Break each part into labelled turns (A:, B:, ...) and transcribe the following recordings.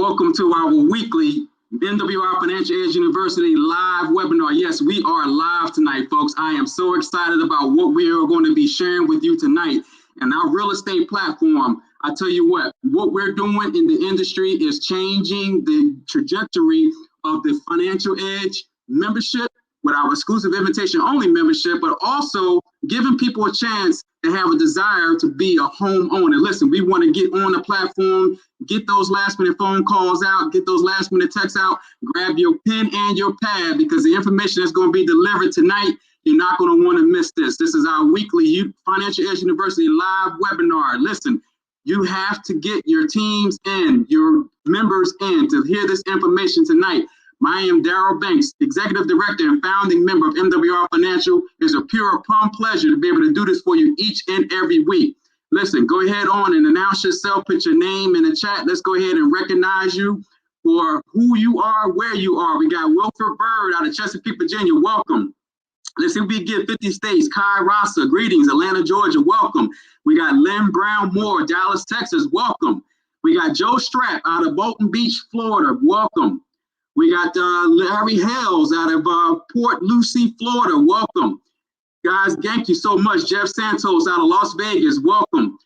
A: Welcome to our weekly MWR FinancialEdge University live webinar. Yes, we are live tonight, folks. I am so excited about what we are going to be sharing with you tonight. And our real estate platform, I tell you what we're doing in the industry is changing the trajectory of the Financial Edge membership with our exclusive invitation only membership, but also giving people a chance to have a desire to be a homeowner. Listen, we want to get on the platform, get those last minute phone calls out, get those last minute texts out, grab your pen and your pad because the information that's going to be delivered tonight, you're not going to want to miss this. This is our weekly FinancialEdge University live webinar. Listen, you have to get your teams in, your members in to hear this information tonight. I am Daryl Banks, Executive Director and founding member of MWR Financial. It's a pure plum pleasure to be able to do this for you each and every week. Listen, go ahead on and announce yourself, put your name in the chat. Let's go ahead and recognize you for who you are, where you are. We got Wilford Bird out of Chesapeake, Virginia. Welcome. Let's see if we get 50 states. Kai Rasa, greetings. Atlanta, Georgia, welcome. We got Lynn Brown Moore, Dallas, Texas, welcome. We got Joe Strapp out of Bolton Beach, Florida, welcome. We got Larry Hales out of Port Lucie, Florida. Welcome. Guys, thank you so much. Jeff Santos out of Las Vegas. Welcome.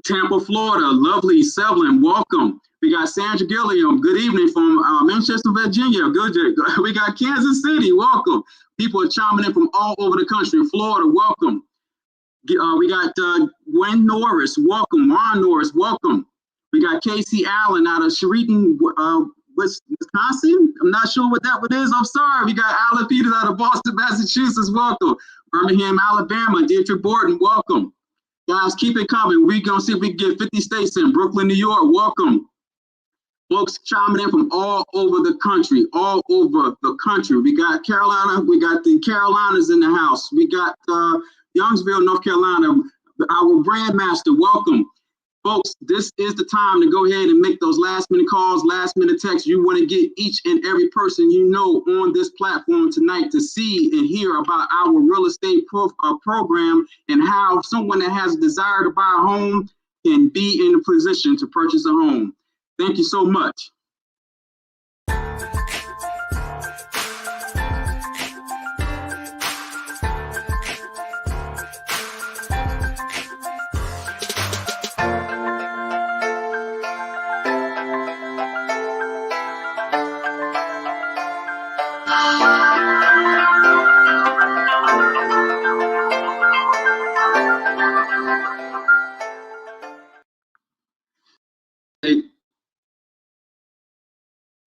A: Tampa, Florida. Lovely. Sevlin. Welcome. We got Sandra Gilliam. Good evening from Manchester, Virginia. Good. We got Kansas City. Welcome. People are chiming in from all over the country. Florida. Welcome. We got Wayne Norris. Welcome. Ron Norris. Welcome. We got Casey Allen out of Sheridan, Wisconsin. I'm not sure what that one is. I'm sorry. We got Alan Peters out of Boston, Massachusetts. Welcome. Birmingham, Alabama. Dietrich Borden. Welcome. Guys, keep it coming. We're going to see if we can get 50 states in. Brooklyn, New York. Welcome. Folks chiming in from all over the country. All over the country. We got Carolina. We got the Carolinas in the house. We got Youngsville, North Carolina. Our brand master. Welcome. Folks, this is the time to go ahead and make those last minute calls, last minute texts. You want to get each and every person you know on this platform tonight to see and hear about our real estate program and how someone that has a desire to buy a home can be in a position to purchase a home. Thank you so much.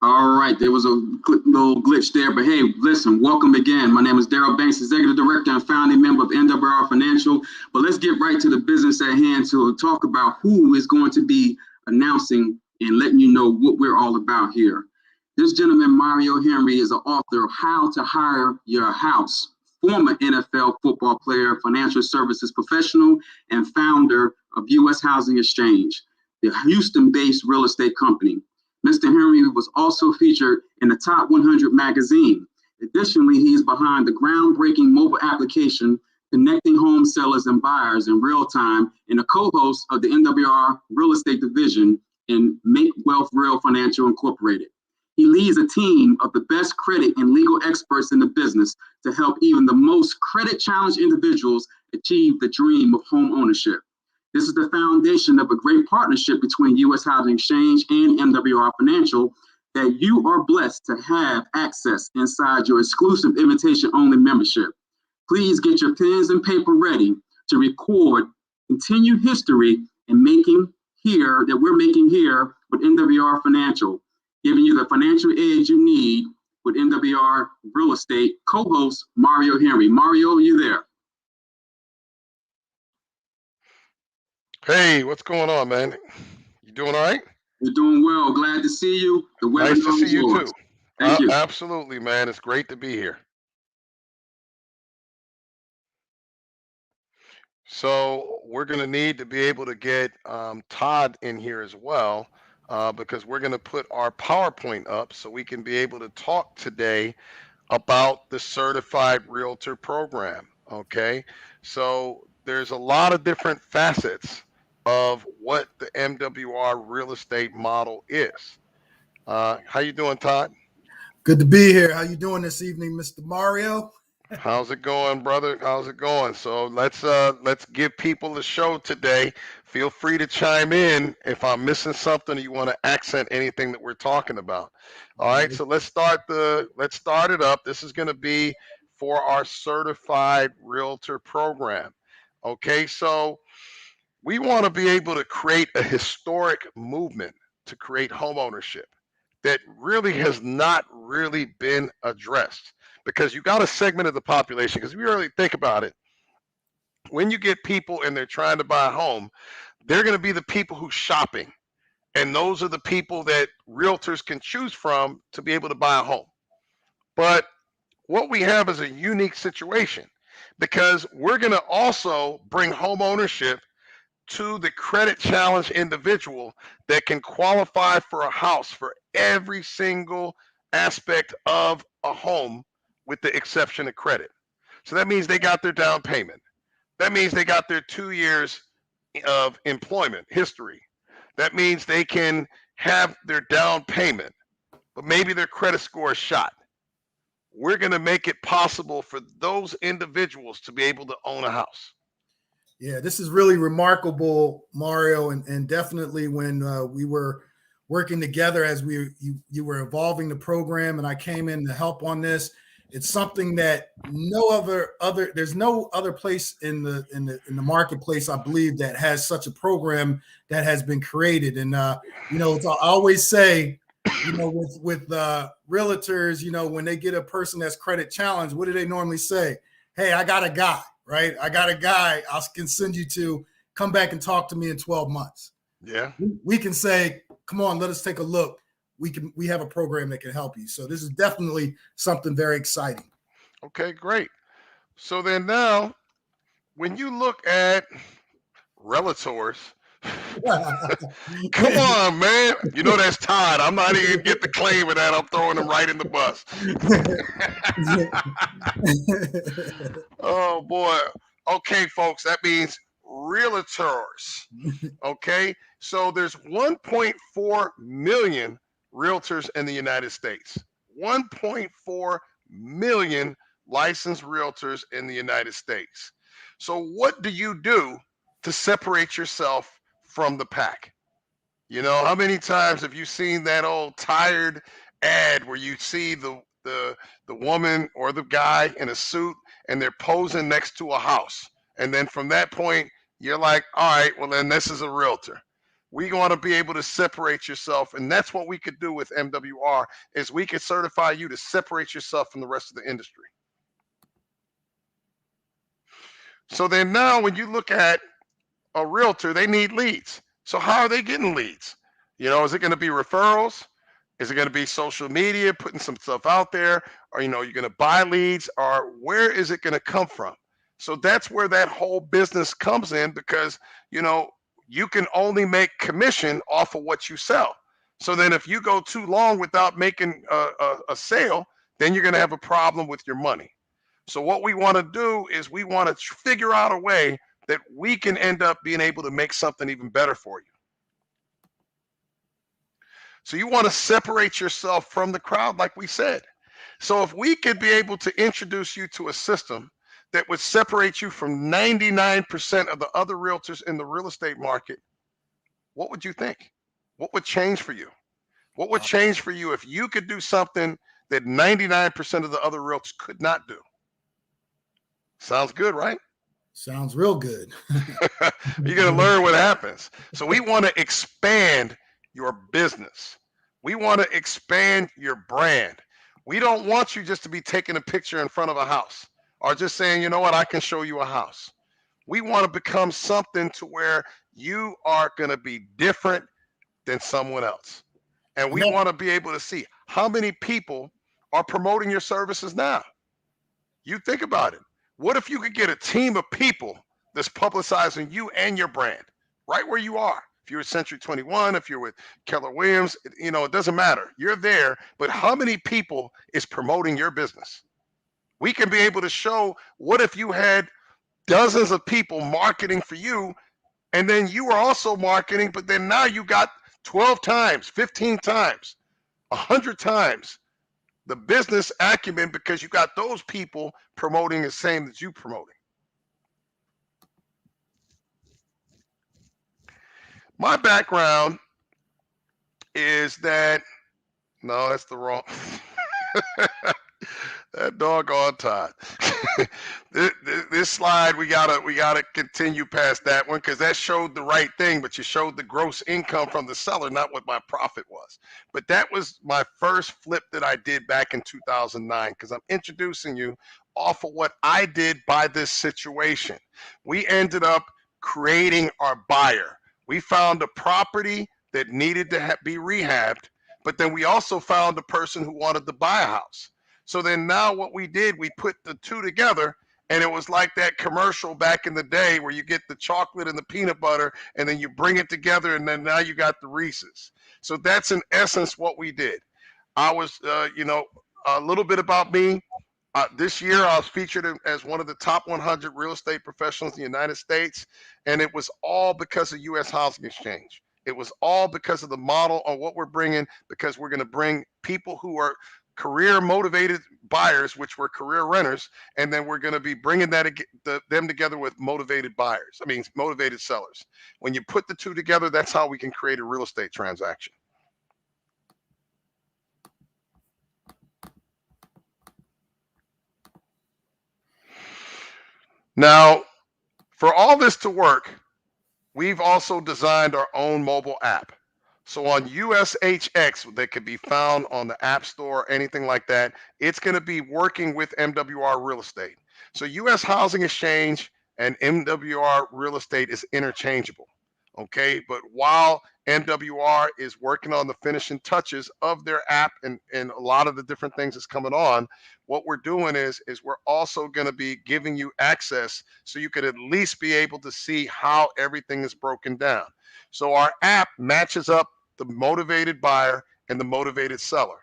A: All right, there was a little glitch there, but hey, listen, welcome again. My name is Daryl Banks, Executive Director and founding member of MWR Financial. But let's get right to the business at hand to talk about who is going to be announcing and letting you know what we're all about here. This gentleman, Mario Henry, is the author of How to Hire Your House, former NFL football player, financial services professional, and founder of U.S. Housing Exchange, the Houston-based real estate company. Mr. Henry was also featured in the Top 100 magazine. Additionally, he is behind the groundbreaking mobile application, Connecting Home Sellers and Buyers in Real Time, and a co-host of the MWR Real Estate Division in Make Wealth Real Financial Incorporated. He leads a team of the best credit and legal experts in the business to help even the most credit-challenged individuals achieve the dream of home ownership. This is the foundation of a great partnership between U.S. Housing Exchange and MWR Financial that you are blessed to have access inside your exclusive invitation-only membership. Please get your pens and paper ready to record continued history and we're making here with MWR Financial, giving you the financial edge you need with MWR Real Estate co-host Mario Henry. Mario, are you there?
B: Hey, what's going on, man? You doing all right?
A: You're doing well. Glad to see you. The
B: nice to see you too.
A: Thank you.
B: Absolutely, man. It's great to be here. So we're going to need to be able to get Todd in here as well because we're going to put our PowerPoint up so we can be able to talk today about the Certified Realtor program. Okay, so there's a lot of different facets of what the MWR real estate model is. How you doing, Todd?
C: Good to be here. How you doing this evening, Mr. Mario?
B: How's it going, brother? How's it going? So let's give people a show today. Feel free to chime in if I'm missing something or you want to accent anything that we're talking about. All right, so let's start it up. This is going to be for our certified realtor program. Okay, so we want to be able to create a historic movement to create home ownership that really has not really been addressed because you got a segment of the population, because if you really think about it, when you get people and they're trying to buy a home, they're going to be the people who's shopping, and those are the people that realtors can choose from to be able to buy a home. But what we have is a unique situation because we're going to also bring home ownership to the credit challenged individual that can qualify for a house for every single aspect of a home with the exception of credit. So that means they got their down payment. That means they got their 2 years of employment history. That means they can have their down payment, but maybe their credit score is shot. We're going to make it possible for those individuals to be able to own a house.
C: Yeah, this is really remarkable, Mario, and definitely when we were working together as you were evolving the program, and I came in to help on this. It's something that there's no other place in the marketplace, I believe, that has such a program that has been created. And I always say, with realtors, when they get a person that's credit challenged, what do they normally say? Hey, I got a guy. Right? I got a guy I can send you to. Come back and talk to me in 12 months.
B: Yeah.
C: We can say, come on, let us take a look. We have a program that can help you. So this is definitely something very exciting.
B: Okay, great. So then now, when you look at Realtors, come on, man. You know that's Todd. I'm not even get the claim of that. I'm throwing him right in the bus. Oh boy. Okay, folks, that means realtors. Okay, so there's 1.4 million realtors in the United States. 1.4 million licensed realtors in the United States. So what do you do to separate yourself from the pack? You know, how many times have you seen that old tired ad where you see the woman or the guy in a suit and they're posing next to a house, and then from that point you're like, all right, well then this is a realtor. We want to be able to separate yourself, and that's what we could do with MWR is we could certify you to separate yourself from the rest of the industry. So then now when you look at a realtor, they need leads. So how are they getting leads? You know, is it going to be referrals? Is it going to be social media, putting some stuff out there? Or, you're going to buy leads? Or where is it going to come from? So that's where that whole business comes in because, you can only make commission off of what you sell. So then if you go too long without making a sale, then you're going to have a problem with your money. So what we want to do is we want to figure out a way that we can end up being able to make something even better for you. So you want to separate yourself from the crowd, like we said. So if we could be able to introduce you to a system that would separate you from 99% of the other realtors in the real estate market, what would you think? What would change for you? What would change for you if you could do something that 99% of the other realtors could not do? Sounds good, right?
C: Sounds real good.
B: You're going to learn what happens. So we want to expand your business. We want to expand your brand. We don't want you just to be taking a picture in front of a house or just saying, you know what, I can show you a house. We want to become something to where you are going to be different than someone else. And we want to be able to see how many people are promoting your services now. You think about it. What if you could get a team of people that's publicizing you and your brand right where you are? If you're at Century 21, if you're with Keller Williams, it doesn't matter. You're there, but how many people is promoting your business? We can be able to show what if you had dozens of people marketing for you, and then you were also marketing, but then now you got 12 times, 15 times 100 times the business acumen because you got those people promoting the same as you promoting. My background is that, no, that's the wrong. That doggone Todd. This slide, we gotta continue past that one because that showed the right thing, but you showed the gross income from the seller, not what my profit was. But that was my first flip that I did back in 2009 because I'm introducing you off of what I did by this situation. We ended up creating our buyer. We found a property that needed to be rehabbed, but then we also found a person who wanted to buy a house. So then now what we did, we put the two together, and it was like that commercial back in the day where you get the chocolate and the peanut butter, and then you bring it together, and then now you got the Reese's. So that's in essence what we did. I was, a little bit about me. This year, I was featured as one of the top 100 real estate professionals in the United States, and it was all because of U.S. Housing Exchange. It was all because of the model on what we're bringing, because we're going to bring people who are career motivated buyers, which were career renters, and then we're going to be bringing them together with motivated sellers. When you put the two together, that's how we can create a real estate transaction. Now, for all this to work, we've also designed our own mobile app. So on USHX, that could be found on the App Store, or anything like that, it's going to be working with MWR Real Estate. So US Housing Exchange and MWR Real Estate is interchangeable, okay? But while MWR is working on the finishing touches of their app and a lot of the different things that's coming on, what we're doing is we're also going to be giving you access so you could at least be able to see how everything is broken down. So our app matches up the motivated buyer and the motivated seller.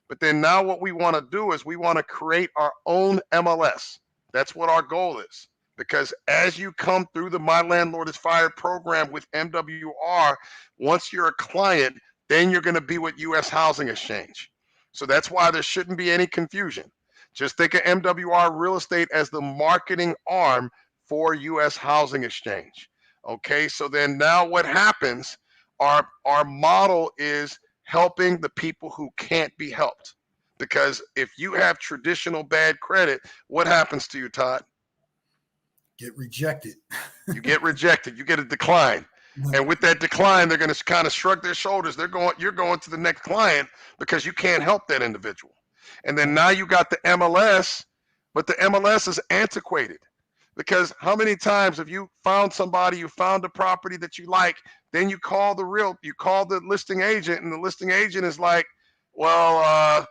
B: But then now what we want to do is we want to create our own MLS. That's what our goal is. Because as you come through the My Landlord is Fired program with MWR, once you're a client, then you're going to be with US Housing Exchange. So that's why there shouldn't be any confusion. Just think of MWR Real Estate as the marketing arm for US Housing Exchange. Okay, so then now what happens, our model is helping the people who can't be helped. Because if you have traditional bad credit, what happens to you, Todd?
C: Get rejected.
B: You get rejected. You get a decline. And with that decline, they're going to kind of shrug their shoulders. You're going to the next client because you can't help that individual. And then now you got the MLS, but the MLS is antiquated. Because how many times have you found somebody, you found a property that you like, then you call the listing agent, and the listing agent is like, well,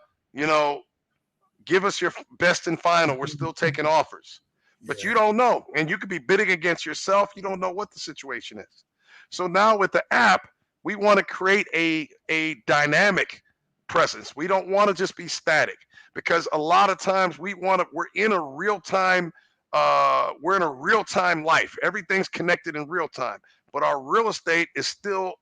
B: give us your best and final. We're still taking offers. But you don't know, and you could be bidding against yourself. You don't know what the situation is. So now with the app, we want to create a dynamic presence. We don't want to just be static, because a lot of times we're in a real-time life. Everything's connected in real time, but our real estate is still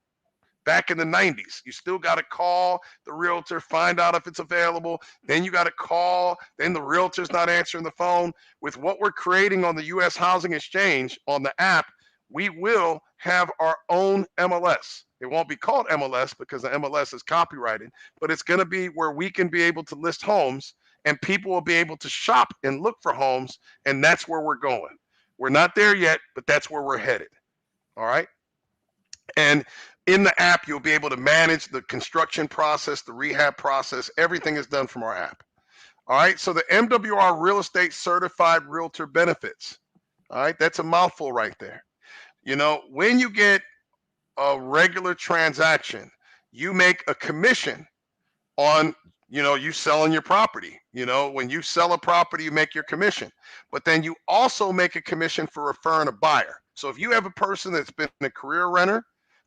B: back in the 90s. You still got to call the realtor, find out if it's available. Then you got to call. Then the realtor's not answering the phone. With what we're creating on the US Housing Exchange on the app, we will have our own MLS. It won't be called MLS because the MLS is copyrighted, but it's going to be where we can be able to list homes, and people will be able to shop and look for homes, and that's where we're going. We're not there yet, but that's where we're headed. All right? And in the app, you'll be able to manage the construction process, the rehab process. Everything is done from our app. All right, so the MWR Real Estate Certified Realtor Benefits. All right, that's a mouthful right there. When you get a regular transaction, you make a commission on, you selling your property. When you sell a property, you make your commission. But then you also make a commission for referring a buyer. So if you have a person that's been a career renter,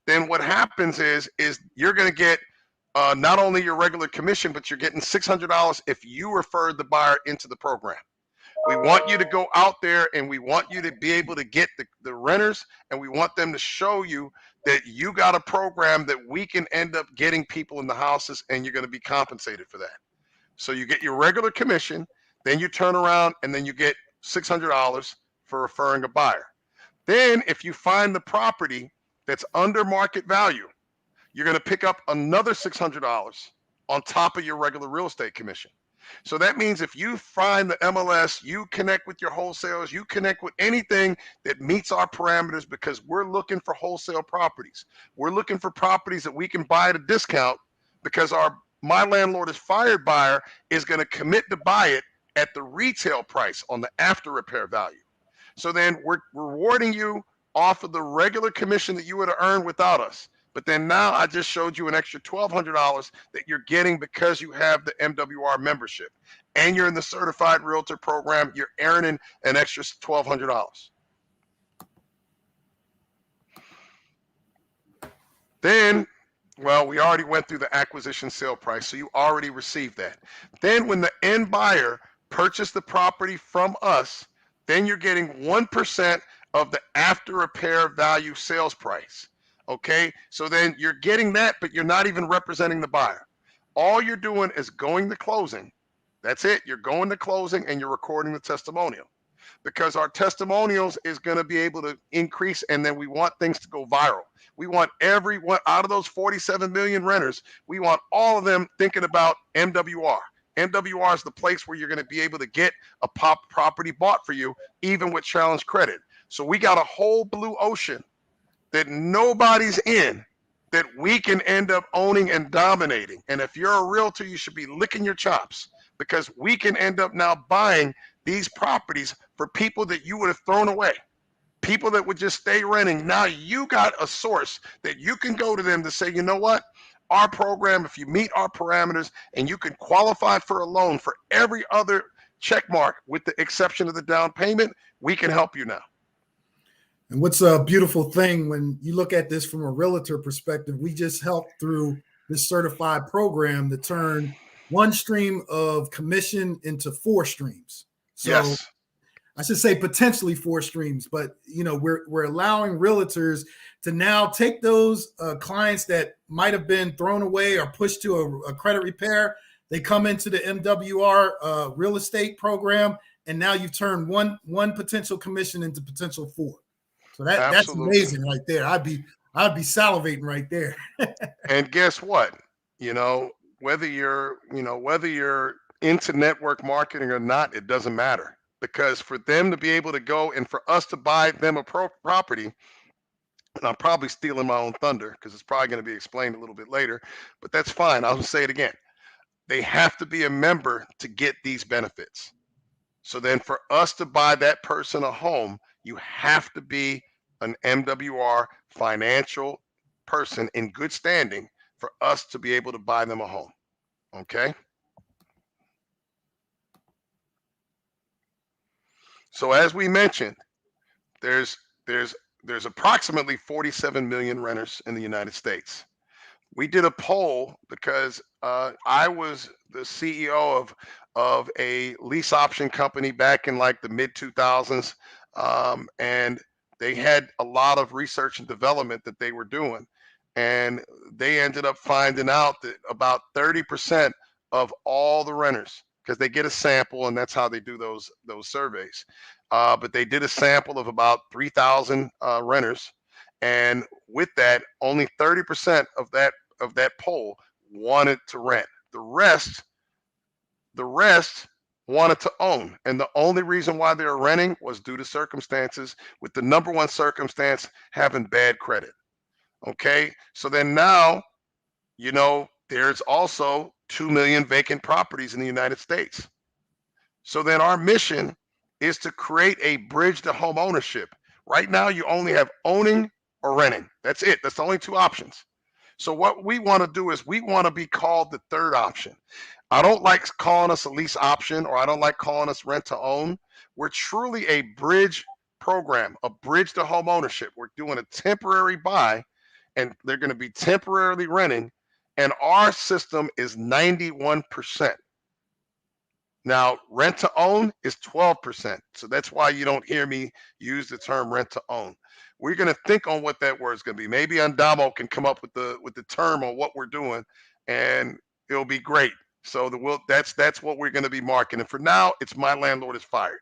B: then what happens is you're going to get not only your regular commission, but you're getting $600 if you referred the buyer into the program. We want you to go out there, and we want you to be able to get the renters, and we want them to show you that you got a program that we can end up getting people in the houses, and you're going to be compensated for that. So you get your regular commission, then you turn around and then you get $600 for referring a buyer. Then if you find the property that's under market value, you're going to pick up another $600 on top of your regular real estate commission. So that means if you find the MLS, you connect with your wholesalers, you connect with anything that meets our parameters, because we're looking for wholesale properties. We're looking for properties that we can buy at a discount, because our My Landlord is Fired buyer is going to commit to buy it at the retail price on the after repair value. So then we're rewarding you off of the regular commission that you would have earned without us. But then now I just showed you an extra $1,200 that you're getting because you have the MWR membership and you're in the certified realtor program. You're earning an extra $1,200. Then, well, we already went through the acquisition sale price, so you already received that. Then when the end buyer purchased the property from us, then you're getting 1% of the after repair value sales price. Okay, so then you're getting that, but you're not even representing the buyer. All you're doing is going to closing. That's it. You're going to closing and you're recording the testimonial, because our testimonials is going to be able to increase, and then we want things to go viral. We want everyone out of those 47 million renters, we want all of them thinking about MWR. MWR is the place where you're going to be able to get a property bought for you, even with challenge credit. So we got a whole blue ocean that nobody's in, that we can end up owning and dominating. And if you're a realtor, you should be licking your chops, because we can end up now buying these properties for people that you would have thrown away, people that would just stay renting. Now you got a source that you can go to them to say, you know what? Our program, if you meet our parameters and you can qualify for a loan for every other check mark with the exception of the down payment, we can help you now.
C: And what's a beautiful thing when you look at this from a realtor perspective, we just helped through this certified program to turn one stream of commission into 4 streams. So
B: Yes.
C: I should say potentially 4 streams, but we're allowing realtors to now take those clients that might have been thrown away or pushed to a credit repair. They come into the MWR real estate program, and now you've turned one potential commission into potential 4. So that's amazing right there. I'd be salivating right there.
B: And guess what? Whether you're into network marketing or not, it doesn't matter, because for them to be able to go and for us to buy them a property, and I'm probably stealing my own thunder because it's probably going to be explained a little bit later, but that's fine. I'll say it again. They have to be a member to get these benefits. So then for us to buy that person a home, you have to be an MWR financial person in good standing for us to be able to buy them a home. Okay? So as we mentioned, there's approximately 47 million renters in the United States. We did a poll because I was the CEO of a lease option company back in like the mid 2000s, and they had a lot of research and development that they were doing, and they ended up finding out that about 30% of all the renters, because they get a sample and that's how they do those surveys, but they did a sample of about 3,000 renters, and with that, only 30% of that poll wanted to rent. The rest wanted to own, and the only reason why they were renting was due to circumstances, with the number one circumstance having bad credit. Okay, so then now, there's also 2 million vacant properties in the United States. So then our mission is to create a bridge to home ownership. Right now, you only have owning or renting. That's it. That's the only 2 options. So what we want to do is we want to be called the third option. I don't like calling us a lease option, or I don't like calling us rent to own. We're truly a bridge program, a bridge to home ownership. We're doing a temporary buy, and they're going to be temporarily renting, and our system is 91%. Now, rent to own is 12%. So that's why you don't hear me use the term rent to own. we're going to think on what that word is going to be. Maybe Andamo can come up with the term on what we're doing, and it'll be great. So that's what we're going to be marking. And for now, it's My Landlord is Fired.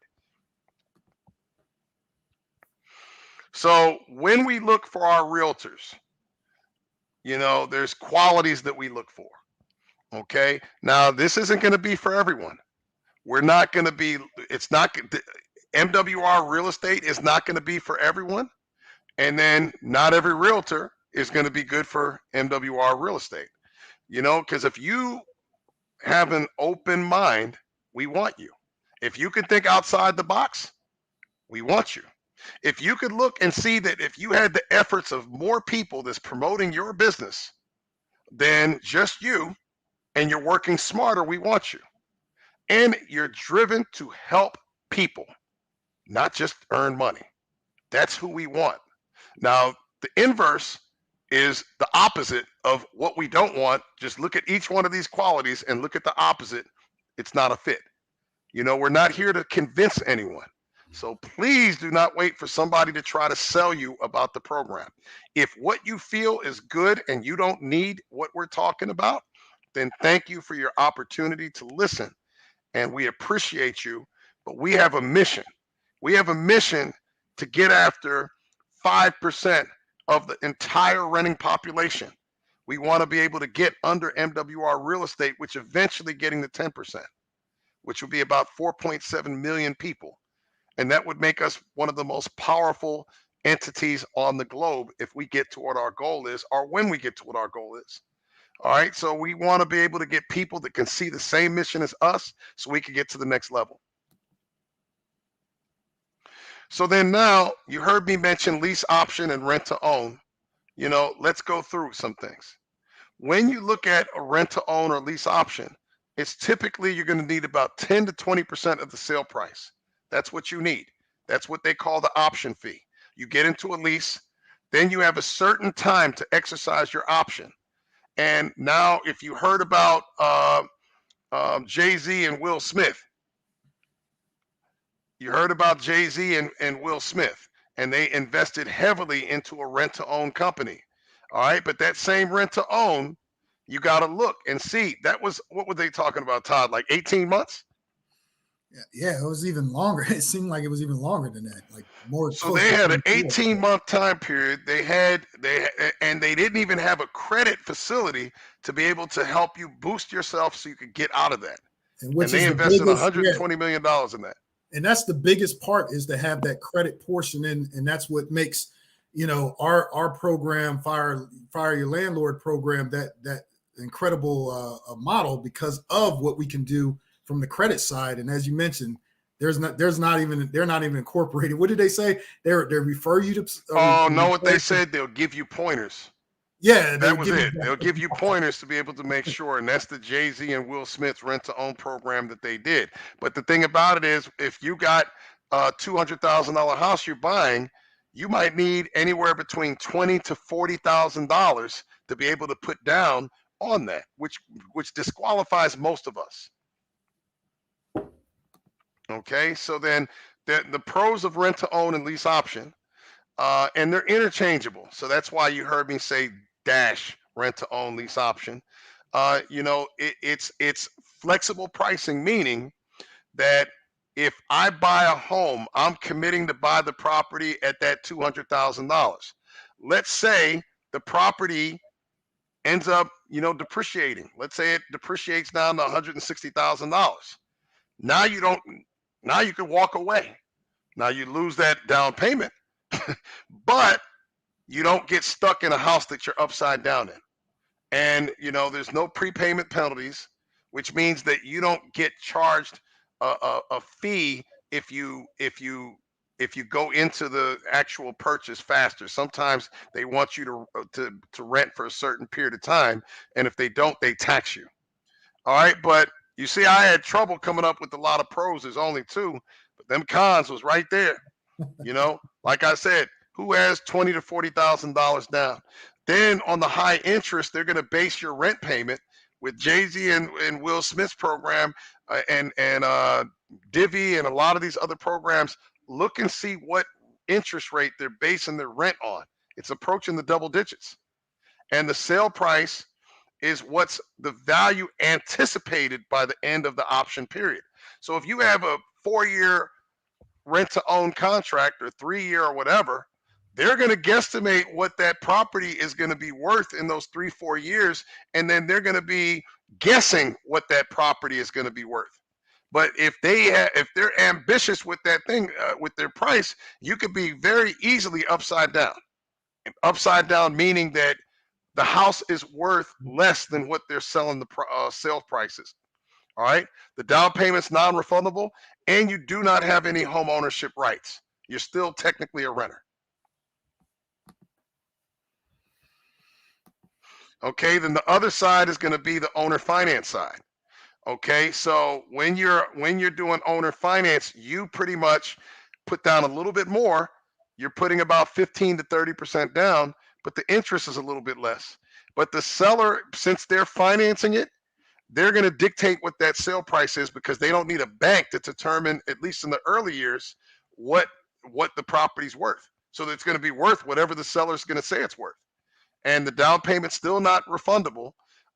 B: So when we look for our realtors, there's qualities that we look for. Okay. Now, this isn't going to be for everyone. We're not going to be, it's not, MWR real estate is not going to be for everyone. And then not every realtor is going to be good for MWR real estate, because if you have an open mind, we want you. If you can think outside the box, we want you. If you could look and see that if you had the efforts of more people that's promoting your business than just you, and you're working smarter, we want you. And you're driven to help people, not just earn money. That's who we want. Now, the inverse is the opposite of what we don't want. Just look at each one of these qualities and look at the opposite. It's not a fit. We're not here to convince anyone. So please do not wait for somebody to try to sell you about the program. If what you feel is good and you don't need what we're talking about, then thank you for your opportunity to listen. And we appreciate you, but we have a mission. We have a mission to get after 5% of the entire renting population. We want to be able to get under MWR real estate, which eventually getting to 10%, which would be about 4.7 million people. And that would make us one of the most powerful entities on the globe if we get to what our goal is, or when we get to what our goal is. All right. So we want to be able to get people that can see the same mission as us so we can get to the next level. So then now you heard me mention lease option and rent to own. Let's go through some things. When you look at a rent to own or lease option, it's typically you're going to need about 10 to 20% of the sale price. That's what you need. That's what they call the option fee. You get into a lease, then you have a certain time to exercise your option. And now if you heard about Jay-Z and Will Smith, you heard about Jay-Z and Will Smith, and they invested heavily into a rent-to-own company. All right, but that same rent-to-own, you got to look and see. That was, what were they talking about, Todd? Like 18 months?
C: Yeah, it was even longer. It seemed like it was even longer than that. Like more.
B: So they had an 18-month time period. And they didn't even have a credit facility to be able to help you boost yourself so you could get out of that. And they invested $120 million in that.
C: And that's the biggest part, is to have that credit portion in, and that's what makes our program, Fire Your Landlord program, that incredible model, because of what we can do from the credit side. And as you mentioned, they're not even incorporated. What did they say? They refer you to.
B: No, what they said, they'll give you pointers.
C: Yeah,
B: that was it. They'll give you pointers to be able to make sure. And that's the Jay-Z and Will Smith rent to own program that they did. But the thing about it is, if you got a $200,000 house you're buying, you might need anywhere between $20,000 to $40,000 to be able to put down on that, which disqualifies most of us. Okay, so then the pros of rent to own and lease option, and they're interchangeable. So that's why you heard me say dash rent to own lease option. It's flexible pricing, meaning that if I buy a home, I'm committing to buy the property at that $200,000. Let's say the property ends up, depreciating. Let's say it depreciates down to $160,000. Now you can walk away. Now you lose that down payment, but you don't get stuck in a house that you're upside down in. And, there's no prepayment penalties, which means that you don't get charged a fee if you go into the actual purchase faster. Sometimes they want you to rent for a certain period of time, and if they don't, they tax you. All right, but you see, I had trouble coming up with a lot of pros. There's only two, but them cons was right there. Like I said, who has $20,000 to $40,000 down? Then on the high interest, they're going to base your rent payment with Jay-Z and Will Smith's program and Divvy and a lot of these other programs. Look and see what interest rate they're basing their rent on. It's approaching the double digits. And the sale price is what's the value anticipated by the end of the option period. So if you have a 4-year rent to own contract or 3-year or whatever, they're going to guesstimate what that property is going to be worth in those 3-4 years, and then they're going to be guessing what that property is going to be worth. But if they're ambitious with that thing, with their price, you could be very easily upside down. Upside down meaning that the house is worth less than what they're selling the sales prices. All right. The down payment's non-refundable, and you do not have any home ownership rights. You're still technically a renter. Okay. Then the other side is going to be the owner finance side. Okay. So when you're doing owner finance, you pretty much put down a little bit more. You're putting about 15 to 30% down, but the interest is a little bit less. But the seller, since they're financing it, they're going to dictate what that sale price is, because they don't need a bank to determine, at least in the early years, what the property's worth. So it's going to be worth whatever the seller's going to say it's worth. And the down payment's still not refundable.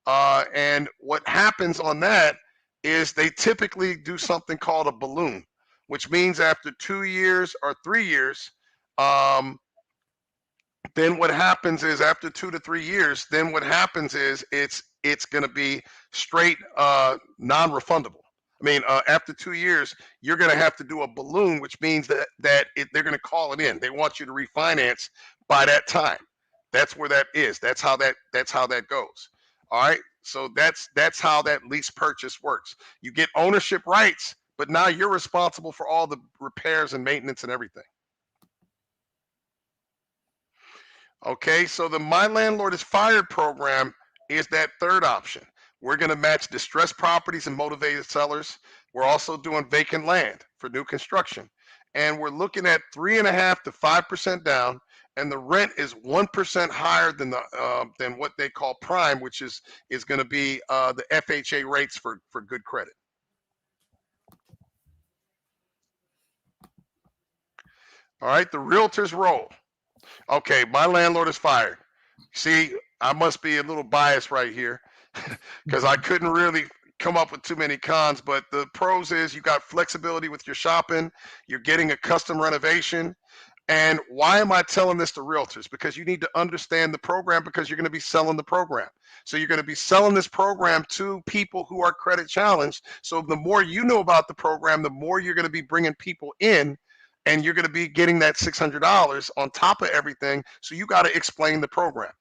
B: And what happens on that is they typically do something called a balloon, which means after 2 years or 3 years, then what happens is after 2 to 3 years, then what happens is it's going to be straight non-refundable. I mean, after 2 years, you're going to have to do a balloon, which means that they're going to call it in. They want you to refinance by that time. That's where that is. That's how that goes. All right. So that's how that lease purchase works. You get ownership rights, but now you're responsible for all the repairs and maintenance and everything. Okay, so the My Landlord is Fired program is that third option. We're going to match distressed properties and motivated sellers. We're also doing vacant land for new construction. And we're looking at 3.5% to 5% down, and the rent is 1% higher than what they call prime, which is going to be the FHA rates for good credit. All right, the realtor's role. Okay, my landlord is fired. See, I must be a little biased right here because I couldn't really come up with too many cons, but the pros is you got flexibility with your shopping, you're getting a custom renovation. And why am I telling this to realtors? Because you need to understand the program, because you're going to be selling the program. So you're going to be selling this program to people who are credit challenged. So the more you know about the program, the more you're going to be bringing people in, and you're going to be getting that $600 on top of everything. So you got to explain the program.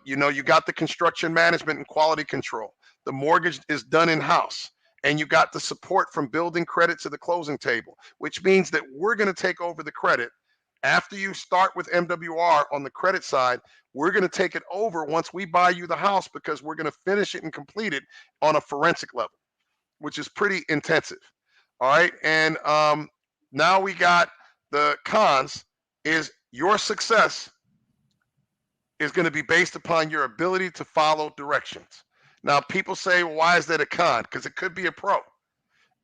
B: You got the construction management and quality control. The mortgage is done in-house, and you got the support from building credit to the closing table, which means that we're going to take over the credit. After you start with MWR on the credit side, we're going to take it over once we buy you the house, because we're going to finish it and complete it on a forensic level, which is pretty intensive. All right. And now we got the cons is your success is going to be based upon your ability to follow directions. Now, people say, well, why is that a con? Because it could be a pro.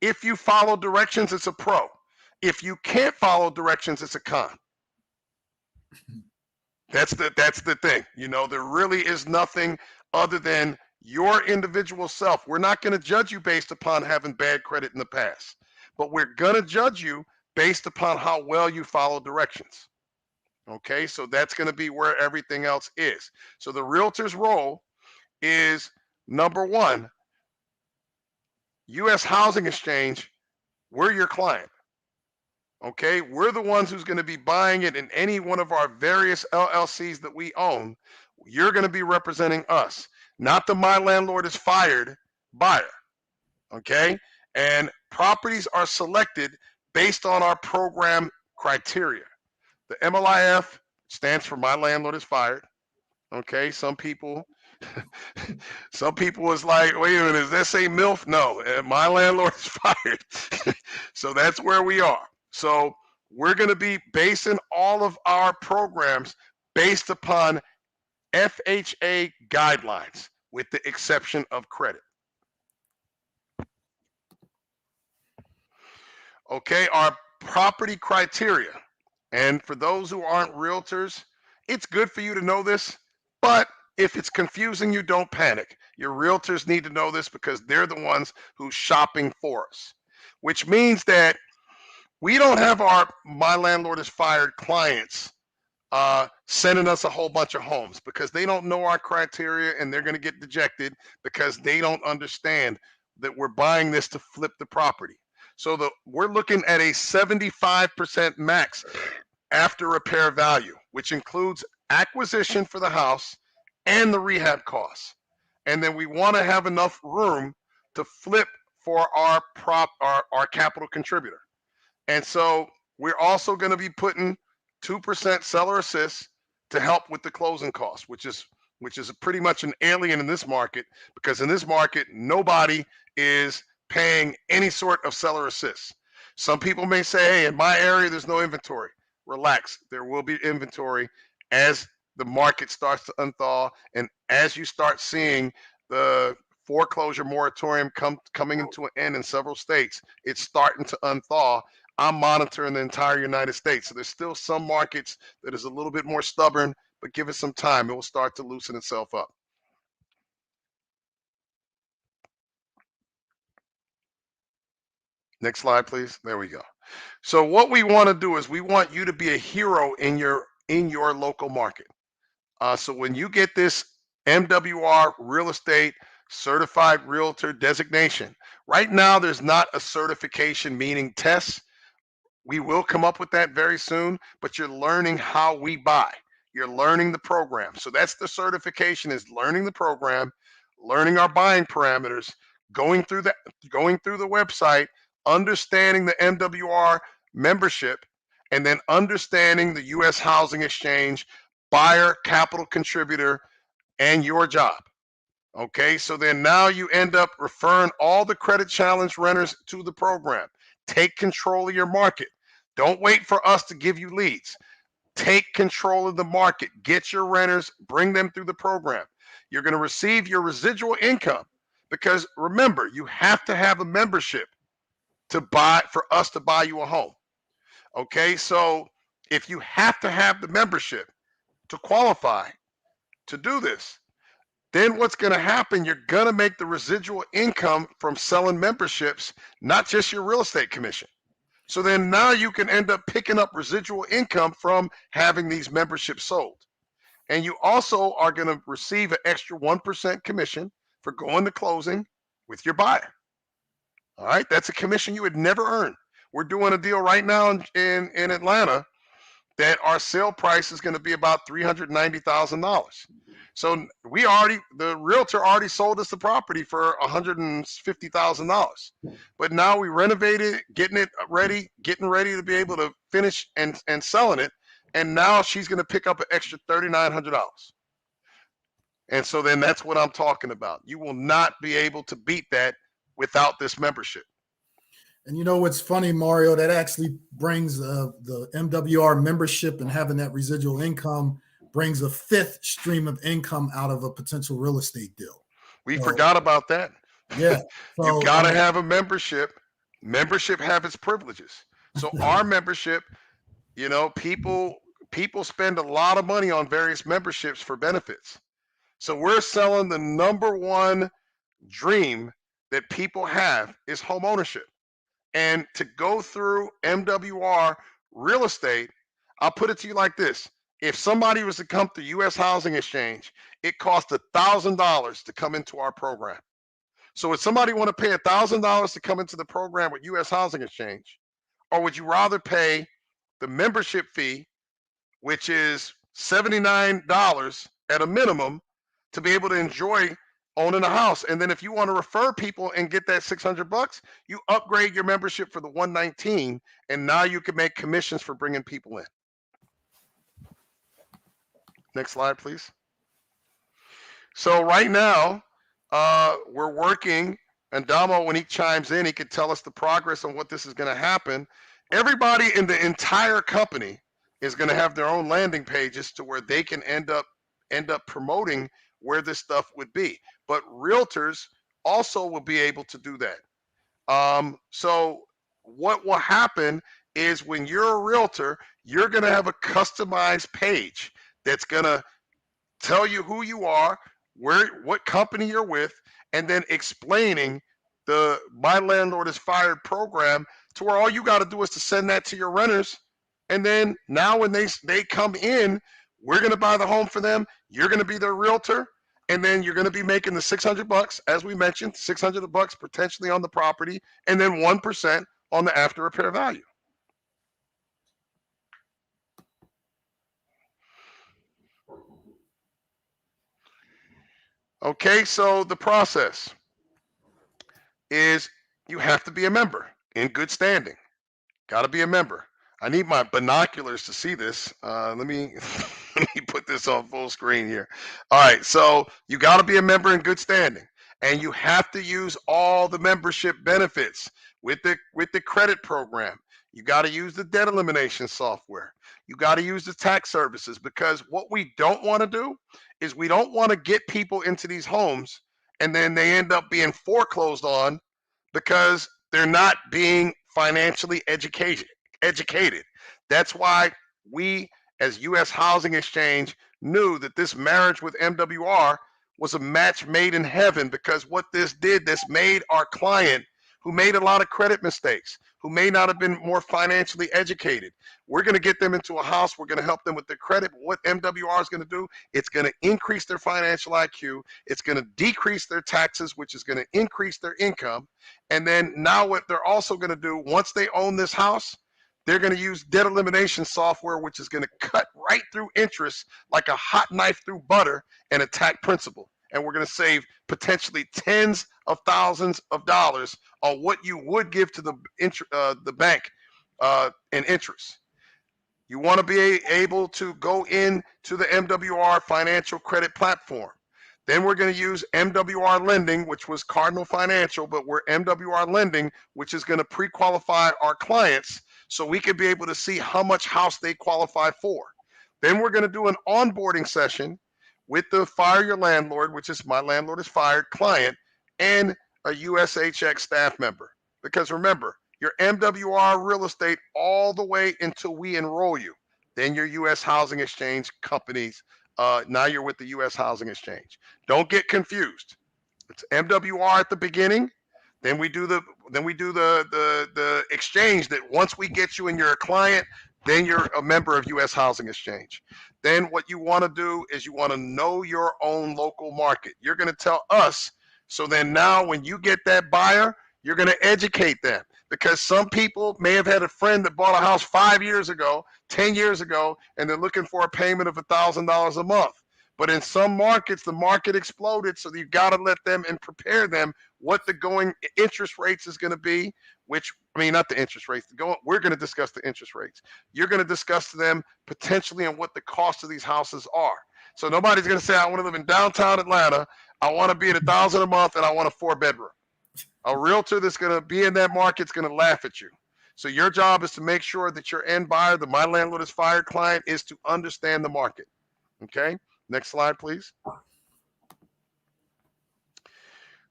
B: If you follow directions, it's a pro. If you can't follow directions, it's a con. That's the thing. There really is nothing other than your individual self. We're not going to judge you based upon having bad credit in the past, but we're going to judge you based upon how well you follow directions. Okay, so that's going to be where everything else is. So the realtor's role is, number one, U.S. Housing Exchange, we're your client. Okay, we're the ones who's going to be buying it in any one of our various LLCs that we own. You're going to be representing us, not the My Landlord is Fired buyer. Okay, and properties are selected based on our program criteria. The MLIF stands for My Landlord is Fired. Okay, some people is like, wait a minute, does that say MILF? No, My Landlord is Fired. So that's where we are. So we're going to be basing all of our programs based upon FHA guidelines, with the exception of credit. Okay, our property criteria. And for those who aren't realtors, it's good for you to know this, but if it's confusing you, don't panic. Your realtors need to know this because they're the ones who's shopping for us, which means that we don't have our My Landlord is Fired clients sending us a whole bunch of homes because they don't know our criteria and they're going to get dejected because they don't understand that we're buying this to flip the property. So we're looking at a 75% max after repair value, which includes acquisition for the house and the rehab costs. And then we want to have enough room to flip for our capital contributor. And so we're also going to be putting 2% seller assist to help with the closing costs, which is pretty much an alien in this market, because in this market, nobody is paying any sort of seller assist. Some people may say, hey, in my area, there's no inventory. Relax, there will be inventory as the market starts to unthaw and as you start seeing the foreclosure moratorium coming into an end in several states. It's starting to unthaw. I'm monitoring the entire United States. So there's still some markets that is a little bit more stubborn, but give it some time. It will start to loosen itself up. Next slide, please. There we go. So what we want to do is we want you to be a hero in your local market. So when you get this MWR real estate certified realtor designation, right now there's not a certification meaning test. We will come up with that very soon, but you're learning how we buy. You're learning the program. So that's the certification, is learning the program, learning our buying parameters, going through the website, understanding the MWR membership, and then understanding the U.S. Housing Exchange, buyer, capital contributor, and your job. Okay, so then now you end up referring all the credit challenge renters to the program. Take control of your market. Don't wait for us to give you leads. Take control of the market. Get your renters, bring them through the program. You're going to receive your residual income because remember, you have to have a membership for us to buy you a home. Okay, so if you have to have the membership to qualify to do this, then what's going to happen, you're going to make the residual income from selling memberships, not just your real estate commission. So then now you can end up picking up residual income from having these memberships sold. And you also are going to receive an extra 1% commission for going to closing with your buyer. All right, that's a commission you would never earn. We're doing a deal right now in Atlanta that our sale price is going to be about $390,000. So the realtor already sold us the property for $150,000. But now we renovated, getting ready to be able to finish and selling it. And now she's going to pick up an extra $3,900. And so then that's what I'm talking about. You will not be able to beat that without this membership.
C: And you know what's funny, Mario? That actually brings the MWR membership and having that residual income brings a fifth stream of income out of a potential real estate deal.
B: We forgot about that.
C: Yeah. So,
B: you got to have a membership. Membership have its privileges. So our membership, you know, people spend a lot of money on various memberships for benefits. So we're selling the number one dream that people have is home ownership. And to go through MWR real estate, I'll put it to you like this. If somebody was to come through U.S. Housing Exchange, it costs $1,000 to come into our program. So would somebody want to pay $1,000 to come into the program with U.S. Housing Exchange? Or would you rather pay the membership fee, which is $79 at a minimum, to be able to enjoy owning a house? And then if you want to refer people and get that $600, you upgrade your membership for the $119, and now you can make commissions for bringing people in. Next slide, please. So right now, we're working, and Damo, when he chimes in, he could tell us the progress on what this is going to happen. Everybody in the entire company is going to have their own landing pages to where they can end up promoting where this stuff would be. But realtors also will be able to do that. So what will happen is when you're a realtor, you're going to have a customized page that's going to tell you who you are, what company you're with, and then explaining the My Landlord is Fired program to where all you got to do is to send that to your renters. And then now when they come in, we're going to buy the home for them. You're going to be their realtor. And then you're going to be making the $600, as we mentioned, $600 potentially on the property, and then 1% on the after repair value. Okay, so the process is you have to be a member in good standing. Got to be a member. I need my binoculars to see this. Let me let me put this on full screen here. All right, so you got to be a member in good standing, and you have to use all the membership benefits with the credit program. You got to use the debt elimination software. You got to use the tax services, because what we don't want to do is we don't want to get people into these homes and then they end up being foreclosed on because they're not being financially educated. That's why we, as U.S. Housing Exchange, knew that this marriage with MWR was a match made in heaven, because what this did, this made our client, who made a lot of credit mistakes, who may not have been more financially educated, we're going to get them into a house. We're going to help them with their credit. But what MWR is going to do, it's going to increase their financial IQ. It's going to decrease their taxes, which is going to increase their income. And then now what they're also going to do, once they own this house, they're going to use debt elimination software, which is going to cut right through interest like a hot knife through butter and attack principal. And we're going to save potentially tens of thousands of dollars on what you would give to the bank in interest. You want to be able to go into the MWR Financial Credit Platform. Then we're going to use MWR Lending, which was Cardinal Financial, but we're MWR Lending, which is going to pre-qualify our clients so we can be able to see how much house they qualify for. Then we're going to do an onboarding session with the Fire Your Landlord, which is My Landlord is Fired client, and a USHX staff member. Because remember, your MWR real estate all the way until we enroll you. Then your U.S. Housing Exchange companies. Now you're with the U.S. Housing Exchange. Don't get confused. It's MWR at the beginning. Then we do the exchange, that once we get you and you're a client, then you're a member of U.S. Housing Exchange. Then what you want to do is you want to know your own local market. You're going to tell us. So then now when you get that buyer, you're going to educate them, because some people may have had a friend that bought a house 5 years ago, 10 years ago, and they're looking for a payment of $1,000 a month. But in some markets, the market exploded, so you've got to let them and prepare them what the going interest rates is going to be, which, I mean, not the interest rates. We're going to discuss the interest rates. You're going to discuss to them potentially on what the cost of these houses are. So nobody's going to say, I want to live in downtown Atlanta, I want to be at $1,000 a month, and I want a 4-bedroom. A realtor that's going to be in that market is going to laugh at you. So your job is to make sure that your end buyer, the My Landlord is Fired client, is to understand the market. Okay? Next slide, please.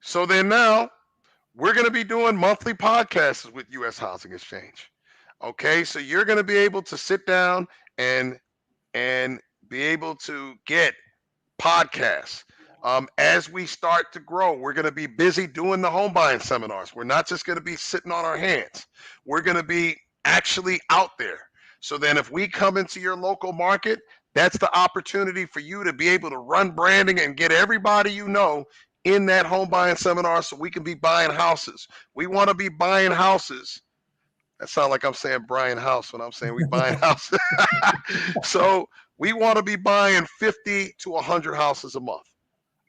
B: So then now we're going to be doing monthly podcasts with U.S. Housing Exchange. Okay, so you're going to be able to sit down and be able to get podcasts. As we start to grow, we're going to be busy doing the home buying seminars. We're not just going to be sitting on our hands. We're going to be actually out there. So then if we come into your local market, that's the opportunity for you to be able to run branding and get everybody you know in that home buying seminar so we can be buying houses. We want to be buying houses. That sounds like I'm saying Brian House when I'm saying we buying houses. So we want to be buying 50 to 100 houses a month.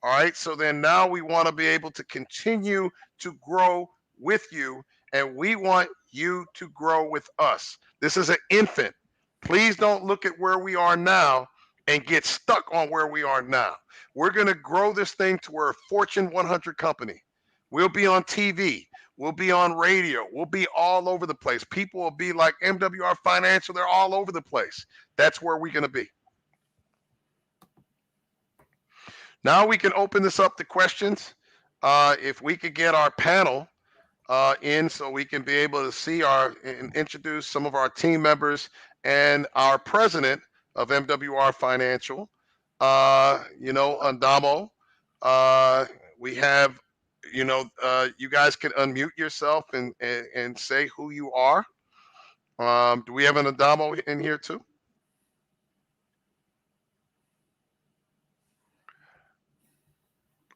B: All right. So then now we want to be able to continue to grow with you, and we want you to grow with us. This is an infant. Please don't look at where we are now and get stuck on where we are now. We're going to grow this thing to we're a Fortune 100 company. We'll be on TV. We'll be on radio. We'll be all over the place. People will be like MWR Financial. They're all over the place. That's where we're going to be. Now we can open this up to questions. If we could get our panel in so we can be able to see and introduce some of our team members and our president of MWR Financial, Andamo. We have, you guys can unmute yourself and say who you are. Do we have an Andamo in here too?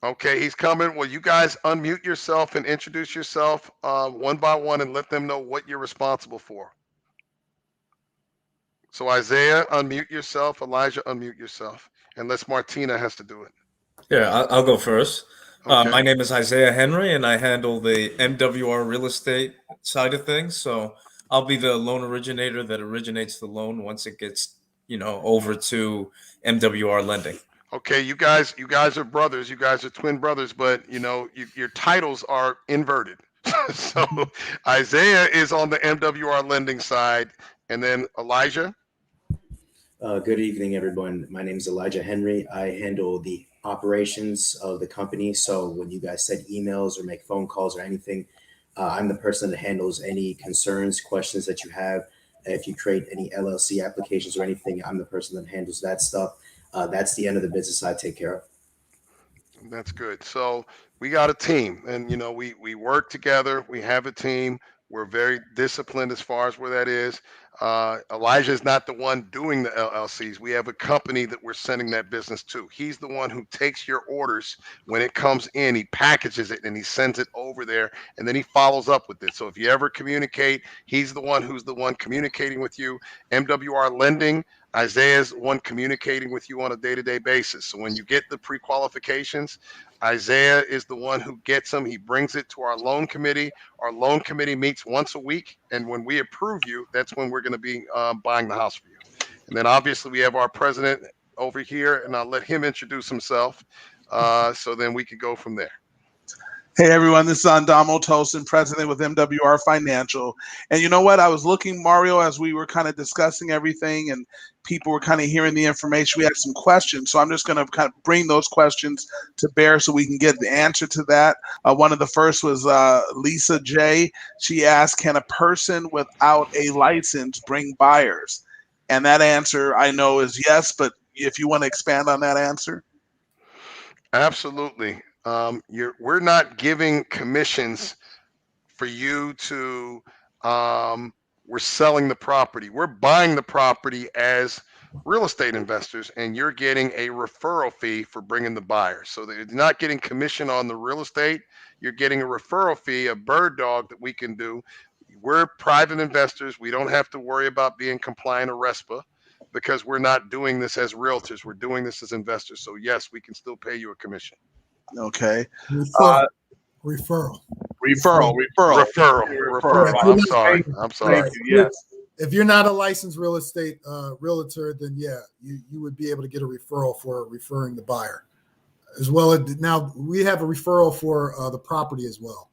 B: Okay, he's coming. Well, you guys unmute yourself and introduce yourself one by one and let them know what you're responsible for. So Isaiah, unmute yourself. Elijah, unmute yourself. Unless Martina has to do it.
D: Yeah, I'll go first.
B: Okay.
D: My name is Isaiah Henry, and I handle the MWR real estate side of things. So I'll be the loan originator that originates the loan once it gets, over to MWR lending.
B: Okay, you guys are brothers. You guys are twin brothers, but your titles are inverted. So Isaiah is on the MWR lending side, and then Elijah.
E: Good evening, everyone. My name is Elijah Henry. I handle the operations of the company. So when you guys send emails or make phone calls or anything, I'm the person that handles any concerns, questions that you have. If you create any LLC applications or anything, I'm the person that handles that stuff. That's the end of the business I take care of.
B: That's good. So we got a team, and we work together. We have a team. We're very disciplined as far as where that is. Elijah is not the one doing the LLCs. We have a company that we're sending that business to. He's the one who takes your orders when it comes in. He packages it and he sends it over there, and then he follows up with it. So if you ever communicate, he's the one who's the one communicating with you. MWR Lending, Isaiah's the one communicating with you on a day-to-day basis. So when you get the pre-qualifications, Isaiah is the one who gets them. He brings it to our loan committee. Our loan committee meets once a week, and when we approve you, that's when we're going to be buying the house for you. And then obviously we have our president over here, and I'll let him introduce himself, so then we could go from there.
F: Hey everyone, this is Andamo Tosin, president with MWR Financial. And you know what? I was looking, Mario, as we were kind of discussing everything and people were kind of hearing the information. We had some questions. So I'm just going to kind of bring those questions to bear so we can get the answer to that. One of the first was Lisa J. She asked, can a person without a license bring buyers? And that answer I know is yes, but if you want to expand on that answer.
B: Absolutely. We're not giving commissions for you to, we're selling the property. We're buying the property as real estate investors, and you're getting a referral fee for bringing the buyer. So you're not getting commission on the real estate. You're getting a referral fee, a bird dog that we can do. We're private investors. We don't have to worry about being compliant or RESPA because we're not doing this as realtors. We're doing this as investors. So yes, we can still pay you a commission.
F: Okay.
C: Referral.
B: I'm sorry.
F: Yes.
C: If you're not a licensed real estate realtor, then yeah, you would be able to get a referral for referring the buyer, as well as now we have a referral for the property as well.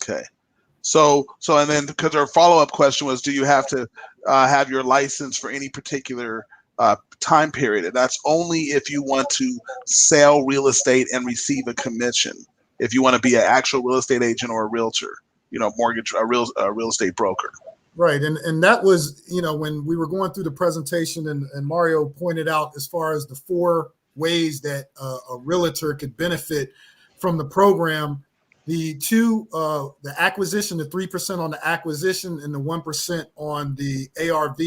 F: Okay. So and then because our follow-up question was, do you have to have your license for any particular time period? And that's only if you want to sell real estate and receive a commission. If you want to be an actual real estate agent or a realtor, mortgage, a real estate broker.
C: Right. And that was, when we were going through the presentation and Mario pointed out as far as the 4 ways that a realtor could benefit from the program, the acquisition, the 3% on the acquisition and the 1% on the ARV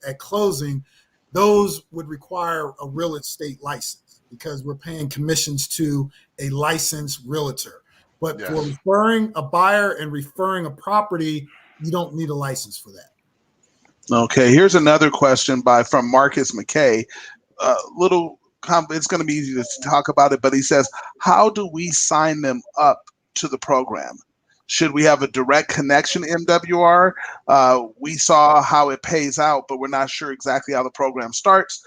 C: at closing, those would require a real estate license because we're paying commissions to a licensed realtor. But
B: yes,
C: for referring a buyer and referring a property, you don't need a license for that.
F: Okay, here's another question from Marcus McKay. It's going to be easy to talk about it, but he says, how do we sign them up to the program? Should we have a direct connection to MWR? We saw how it pays out, but we're not sure exactly how the program starts,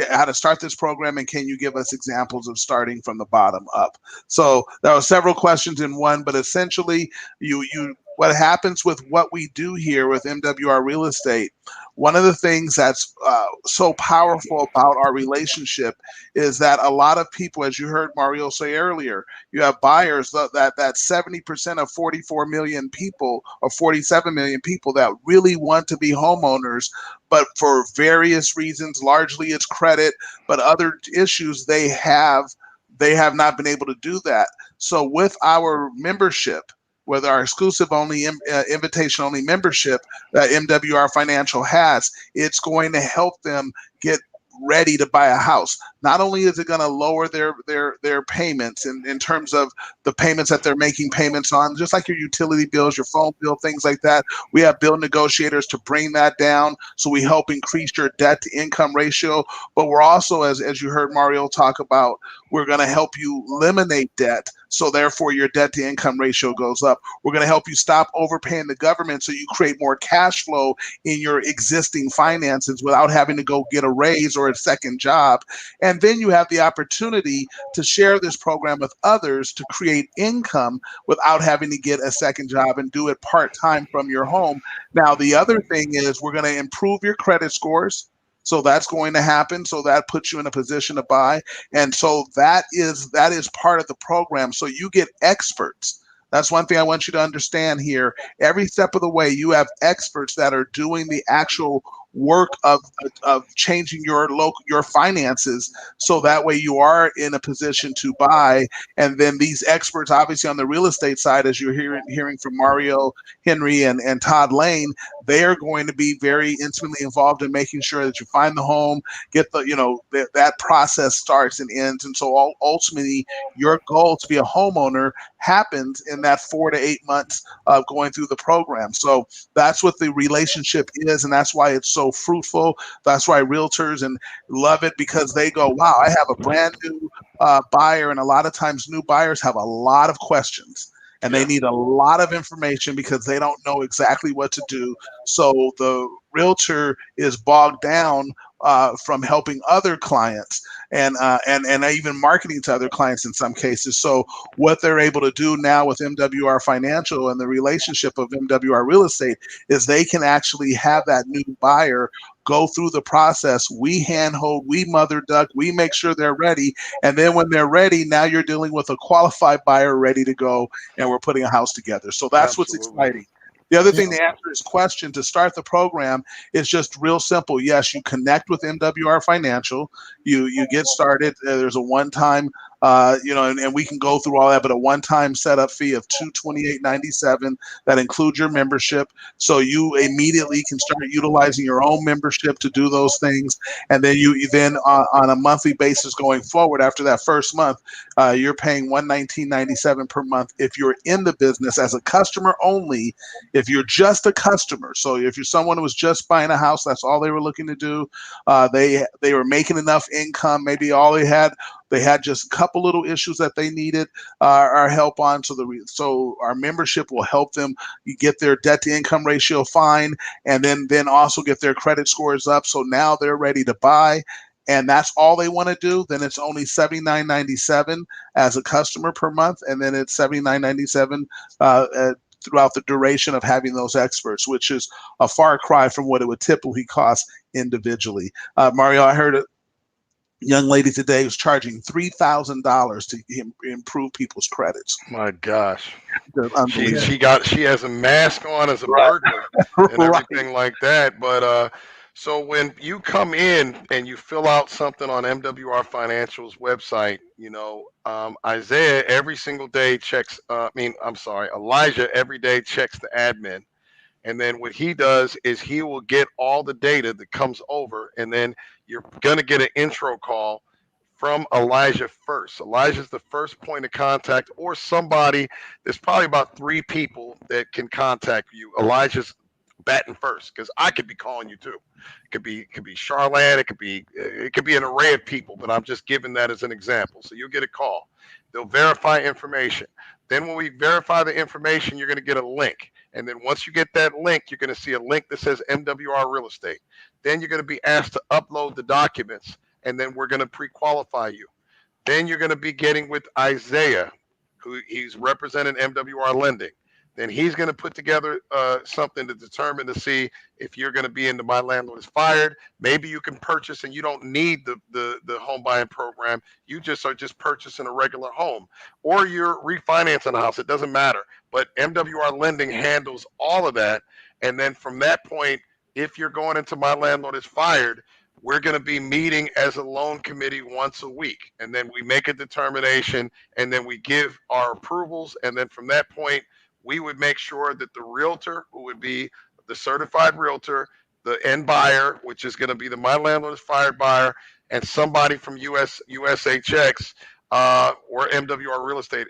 F: how to start this program, and can you give us examples of starting from the bottom up? So there are several questions in one, but essentially you what happens with what we do here with MWR Real Estate, one of the things that's so powerful about our relationship is that a lot of people, as you heard Mario say earlier, you have buyers that 70% of 44 million people or 47 million people that really want to be homeowners, but for various reasons, largely it's credit, but other issues they have not been able to do that. So with our membership, with our exclusive only invitation only membership that MWR Financial has, it's going to help them get ready to buy a house. Not only is it going to lower their payments in terms of the payments that they're making payments on, just like your utility bills, your phone bill, things like that. We have bill negotiators to bring that down. So we help increase your debt to income ratio. But we're also, as you heard Mario talk about, we're going to help you eliminate debt. So therefore your debt to income ratio goes up. We're going to help you stop overpaying the government so you create more cash flow in your existing finances without having to go get a raise or a second job. And then you have the opportunity to share this program with others to create income without having to get a second job and do it part-time from your home. Now, the other thing is we're going to improve your credit scores. So that's going to happen. So that puts you in a position to buy. And so that is part of the program. So you get experts. That's one thing I want you to understand here. Every step of the way, you have experts that are doing the actual work of changing your finances, so that way you are in a position to buy. And then these experts, obviously on the real estate side, as you're hearing from Mario Henry and Todd Lane, they are going to be very intimately involved in making sure that you find the home, get the that process starts and ends. And so ultimately your goal to be a homeowner happens in that 4 to 8 months of going through the program. So that's what the relationship is, and that's why it's so fruitful. That's why realtors and love it, because they go, wow, I have a brand new buyer, and a lot of times new buyers have a lot of questions. And they need a lot of information because they don't know exactly what to do. So the realtor is bogged down from helping other clients and even marketing to other clients in some cases. So what they're able to do now with MWR Financial and the relationship of MWR Real Estate is they can actually have that new buyer go through the process. We handhold, we mother duck, we make sure they're ready. And then when they're ready, now you're dealing with a qualified buyer ready to go, and we're putting a house together. So that's what's exciting. The other thing to answer his question to start the program is just real simple. Yes, you connect with MWR Financial. You get started. There's a one-time, and we can go through all that, but a one-time setup fee of $228.97 that includes your membership. So you immediately can start utilizing your own membership to do those things, and then you then on a monthly basis going forward after that first month, you're paying $119.97 per month if you're in the business as a customer only. If you're just a customer, so if you're someone who was just buying a house, that's all they were looking to do. They were making enough income. Maybe all they had just a couple little issues that they needed our help on. So our membership will help them get their debt to income ratio fine, and then also get their credit scores up. So now they're ready to buy. And that's all they want to do, then it's only $79.97 as a customer per month, and then it's $79.97 throughout the duration of having those experts, which is a far cry from what it would typically cost individually. Mario, I heard a young lady today was charging $3,000 to improve people's credits.
B: My gosh.
F: Unbelievable.
B: She has a mask on as a burglar and everything like that. But so when you come in and you fill out something on MWR Financial's website, Isaiah every single day checks. Elijah every day checks the admin. And then what he does is he will get all the data that comes over, and then you're going to get an intro call from Elijah first. Elijah's the first point of contact, or somebody. There's probably about 3 people that can contact you. Elijah's batting first, because I could be calling you too. It could be Charlotte. It could be an array of people, but I'm just giving that as an example. So you'll get a call. They'll verify information. Then when we verify the information, you're going to get a link. And then once you get that link, you're going to see a link that says MWR Real Estate. Then you're going to be asked to upload the documents, and then we're going to pre-qualify you. Then you're going to be getting with Isaiah, who he's representing MWR Lending. Then he's going to put together something to determine to see if you're going to be into My Landlord is Fired. Maybe you can purchase and you don't need the home buying program. You just are just purchasing a regular home, or you're refinancing a house. It doesn't matter. But MWR Lending handles all of that. And then from that point, if you're going into My Landlord is Fired, we're going to be meeting as a loan committee once a week. And then we make a determination, and then we give our approvals. And then from that point, we would make sure that the realtor, who would be the certified realtor, the end buyer, which is going to be the My Landlord is Fired buyer, and somebody from USHX or MWR Real Estate,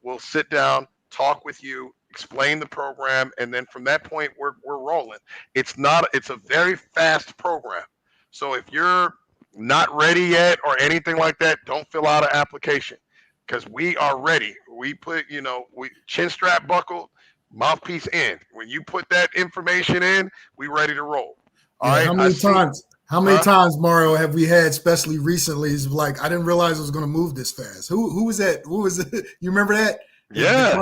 B: will sit down, talk with you, explain the program, and then from that point, we're rolling. It's a very fast program. So if you're not ready yet or anything like that, don't fill out an application, because we are ready. We put, we chin strap buckle, mouthpiece in. When you put that information in, we ready to roll. All right.
C: How many times, Mario, have we had, especially recently, is like, I didn't realize it was going to move this fast. Who was that? Who was it? You remember that?
B: Yeah.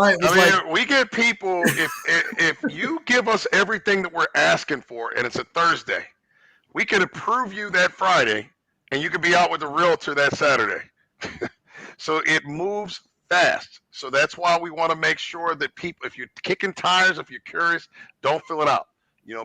B: We get people, if you give us everything that we're asking for and it's a Thursday, we could approve you that Friday and you could be out with the realtor that Saturday. So it moves fast. So that's why we want to make sure that people, if you're kicking tires, if you're curious, don't fill it out.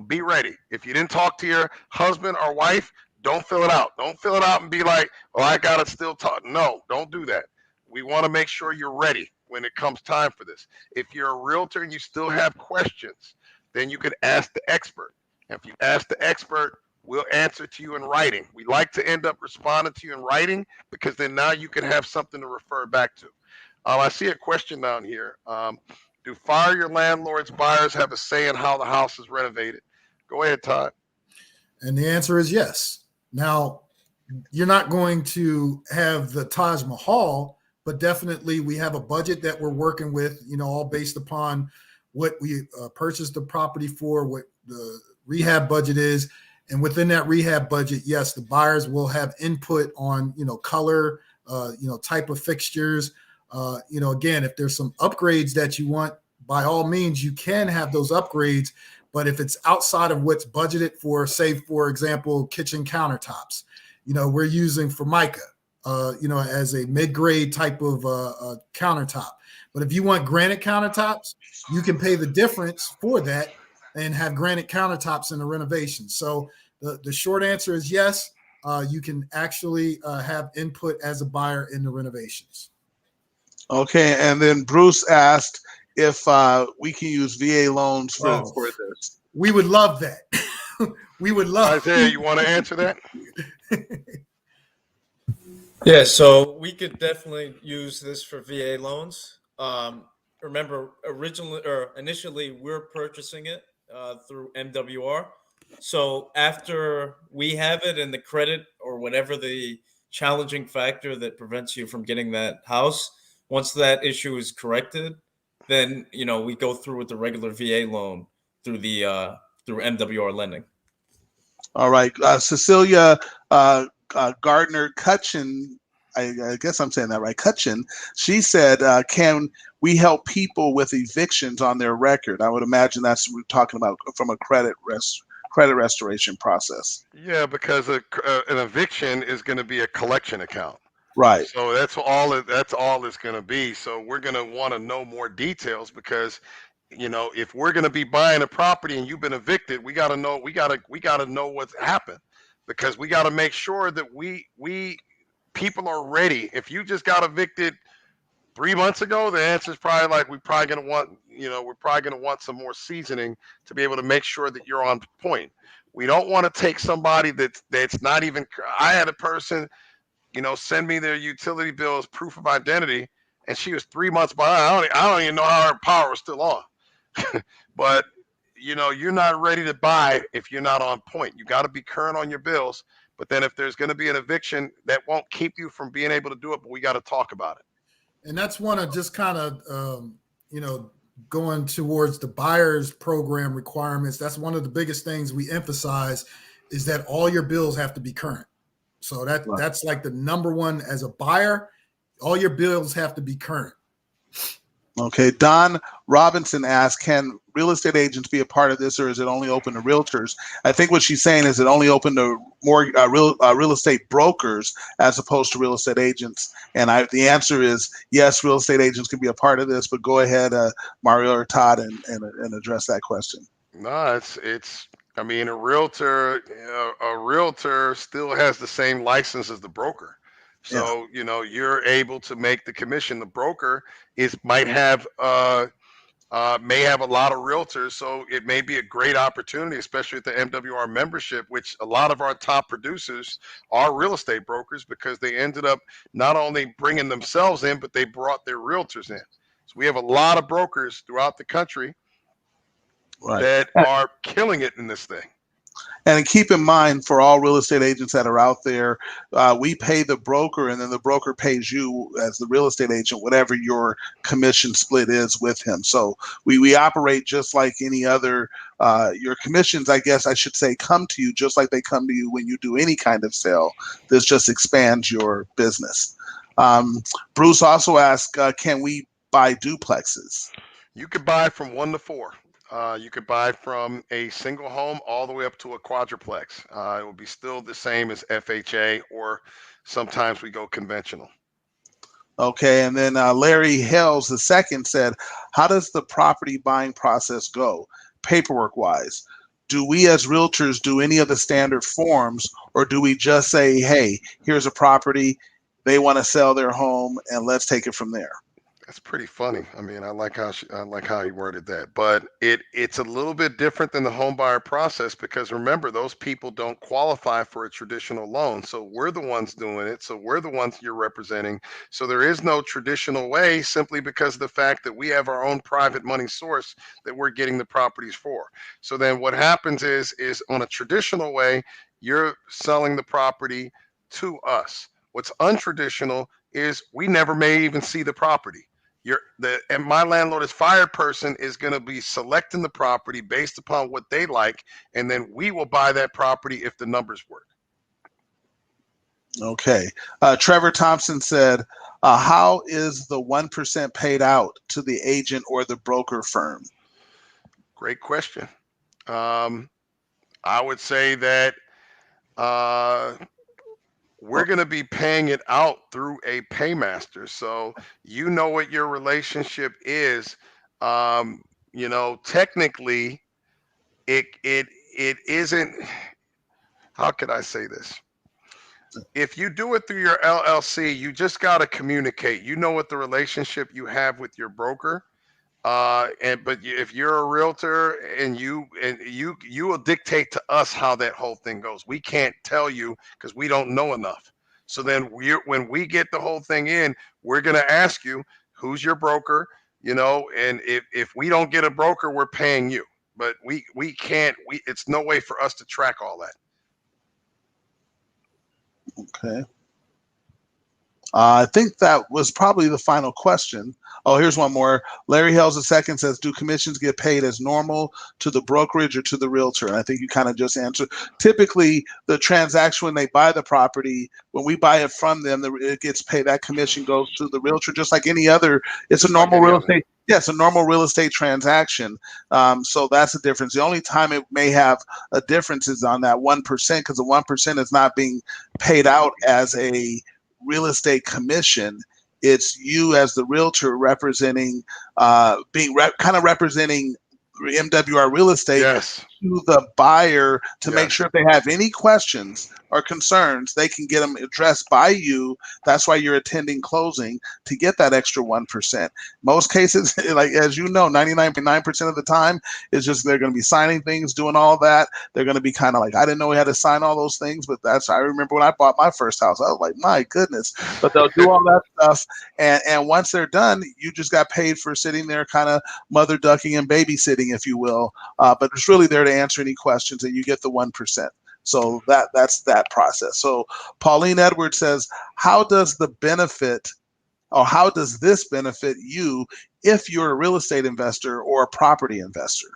B: Be ready. If you didn't talk to your husband or wife, don't fill it out. Don't fill it out and be like, well, I got to still talk. No, don't do that. We want to make sure you're ready when it comes time for this. If you're a realtor and you still have questions, then you can ask the expert. And if you ask the expert, we'll answer to you in writing. We like to end up responding to you in writing, because then now you can have something to refer back to. I see a question down here. Do Fire Your Landlord's buyers have a say in how the house is renovated? Go ahead, Todd.
C: And the answer is yes. Now, you're not going to have the Taj Mahal, but definitely we have a budget that we're working with, all based upon what we purchased the property for, what the rehab budget is. And within that rehab budget, yes, the buyers will have input on, color, type of fixtures. Again, if there's some upgrades that you want, by all means, you can have those upgrades. But if it's outside of what's budgeted for, say, for example, kitchen countertops, we're using Formica, as a mid-grade type of countertop. But if you want granite countertops, you can pay the difference for that and have granite countertops in the renovation. So the short answer is yes, you can actually have input as a buyer in the renovations.
F: Okay, and then Bruce asked if we can use VA loans for this.
C: We would love that. We would love.
B: Isaiah, you want to answer that?
D: Yeah, so we could definitely use this for VA loans. Remember, initially, we're purchasing it through MWR. So after we have it and the credit or whatever the challenging factor that prevents you from getting that house, once that issue is corrected, then we go through with the regular VA loan through through MWR lending.
F: All right, Cecilia Gardner Cutchin, I guess I'm saying that right, Cutchin. She said, "Can we help people with evictions on their record?" I would imagine that's what we're talking about from a credit restoration process.
B: Yeah, because an eviction is going to be a collection account.
F: Right.
B: So that's all it's going to be. So we're going to want to know more details, because if we're going to be buying a property and you've been evicted, we got to know what's happened, because we got to make sure that people are ready. If you just got evicted 3 months ago, the answer is probably like, we're probably going to want some more seasoning to be able to make sure that you're on point. We don't want to take somebody that's not even. I had a person, send me their utility bill as proof of identity, and she was 3 months behind. I don't even know how her power was still on. But you're not ready to buy if you're not on point. You got to be current on your bills. But then if there's going to be an eviction, that won't keep you from being able to do it, but we got to talk about it.
C: And that's one of just kind of, going towards the buyer's program requirements. That's one of the biggest things we emphasize, is that all your bills have to be current. So that's like the number one as a buyer. All your bills have to be current.
F: Okay. Don Robinson asked, can real estate agents be a part of this, or is it only open to realtors? I think what she's saying is it only open to more real estate brokers as opposed to real estate agents. And the answer is yes, real estate agents can be a part of this, but go ahead, Mario or Todd, and address that question.
B: No, it's. I mean, a realtor still has the same license as the broker.
F: Yeah.
B: So, you're able to make the commission. The broker might have may have a lot of realtors, so it may be a great opportunity, especially with the MWR membership, which a lot of our top producers are real estate brokers because they ended up not only bringing themselves in, but they brought their realtors in. So we have a lot of brokers throughout the country
F: Right.
B: that are killing it in this thing.
F: And keep in mind, for all real estate agents that are out there, we pay the broker, and then the broker pays you as the real estate agent, whatever your commission split is with him. So we operate just like any other. Your commissions, I guess I should say, come to you just like they come to you when you do any kind of sale. This just expands your business. Bruce also asked, can we buy duplexes?
B: You could buy from 1 to 4. You could buy from a single home all the way up to a quadruplex. It will be still the same as FHA, or sometimes we go conventional.
F: Okay, and then Larry Hales II said, how does the property buying process go, paperwork-wise? Do we as realtors do any of the standard forms, or do we just say, hey, here's a property, they want to sell their home, and let's take it from there?
B: That's pretty funny. I mean, I like how he worded that, but it's a little bit different than the home buyer process because remember, those people don't qualify for a traditional loan, so we're the ones doing it. So we're the ones you're representing. So there is no traditional way, simply because of the fact that we have our own private money source that we're getting the properties for. So then what happens is on a traditional way, you're selling the property to us. What's untraditional is we never may even see the property. And my landlord as fired person is going to be selecting the property based upon what they like, and then we will buy that property if the numbers work.
F: Okay. Trevor Thompson said, how is the 1% paid out to the agent or the broker firm?
B: Great question. I would say that we're going to be paying it out through a paymaster. So you know what your relationship is. Technically, it isn't. How could I say this? If you do it through your LLC, you just got to communicate. You know what the relationship you have with your broker. But if you're a realtor and you will dictate to us how that whole thing goes. We can't tell you because we don't know enough. So then when we get the whole thing in, we're going to ask you, who's your broker? And if we don't get a broker, we're paying you. But we can't. It's no way for us to track all that.
F: Okay. I think that was probably the final question. Oh, here's one more. Larry Hales II says, do commissions get paid as normal to the brokerage or to the realtor? And I think you kind of just answered. Typically, the transaction when they buy the property, when we buy it from them, it gets paid. That commission goes to the realtor, just like any other. It's a normal real estate. Yes, a normal real estate transaction. So that's the difference. The only time it may have a difference is on that 1%, because the 1% is not being paid out as a real estate commission. It's you as the realtor representing, representing MWR Real Estate to the buyer to make sure if they have any questions or concerns, they can get them addressed by you. That's why you're attending closing, to get that extra 1%. Most cases, like as you know, 99.9% of the time is just they're going to be signing things, doing all that. They're going to be kind of like, I didn't know we had to sign all those things, but I remember when I bought my first house, I was like, my goodness. But they'll do all that stuff, and once they're done, you just got paid for sitting there, kind of mother ducking and babysitting, if you will. But it's really there to answer any questions, and you get the 1%. So that's that process. So Pauline Edwards says, how does this benefit you if you're a real estate investor or a property investor?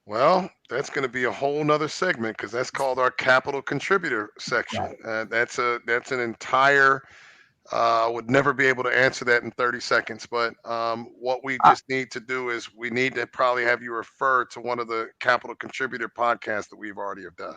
B: Well, that's going to be a whole nother segment, because that's called our capital contributor section. That's an entire Would never be able to answer that in 30 seconds. But what we just need to do is we need to probably have you refer to one of the capital contributor podcasts that we've already have done.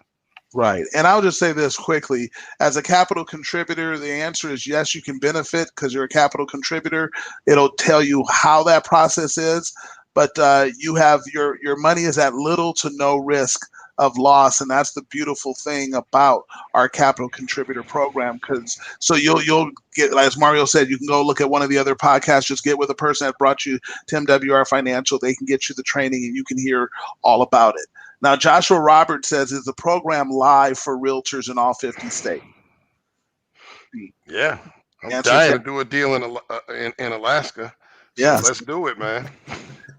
F: Right. And I'll just say this quickly. As a capital contributor, the answer is yes, you can benefit because you're a capital contributor. It'll tell you how that process is, but you have your money is at little to no risk of loss, and that's the beautiful thing about our capital contributor program. Because so you'll get, as Mario said, you can go look at one of the other podcasts. Just get with a person that brought you to MWR Financial. They can get you the training, and you can hear all about it. Now, Joshua Roberts says, is the program live for realtors in all 50 states?
B: Yeah, I'm
F: Answer
B: dying
F: to
B: to do a deal in Alaska. So
F: yes.
B: let's do it, man.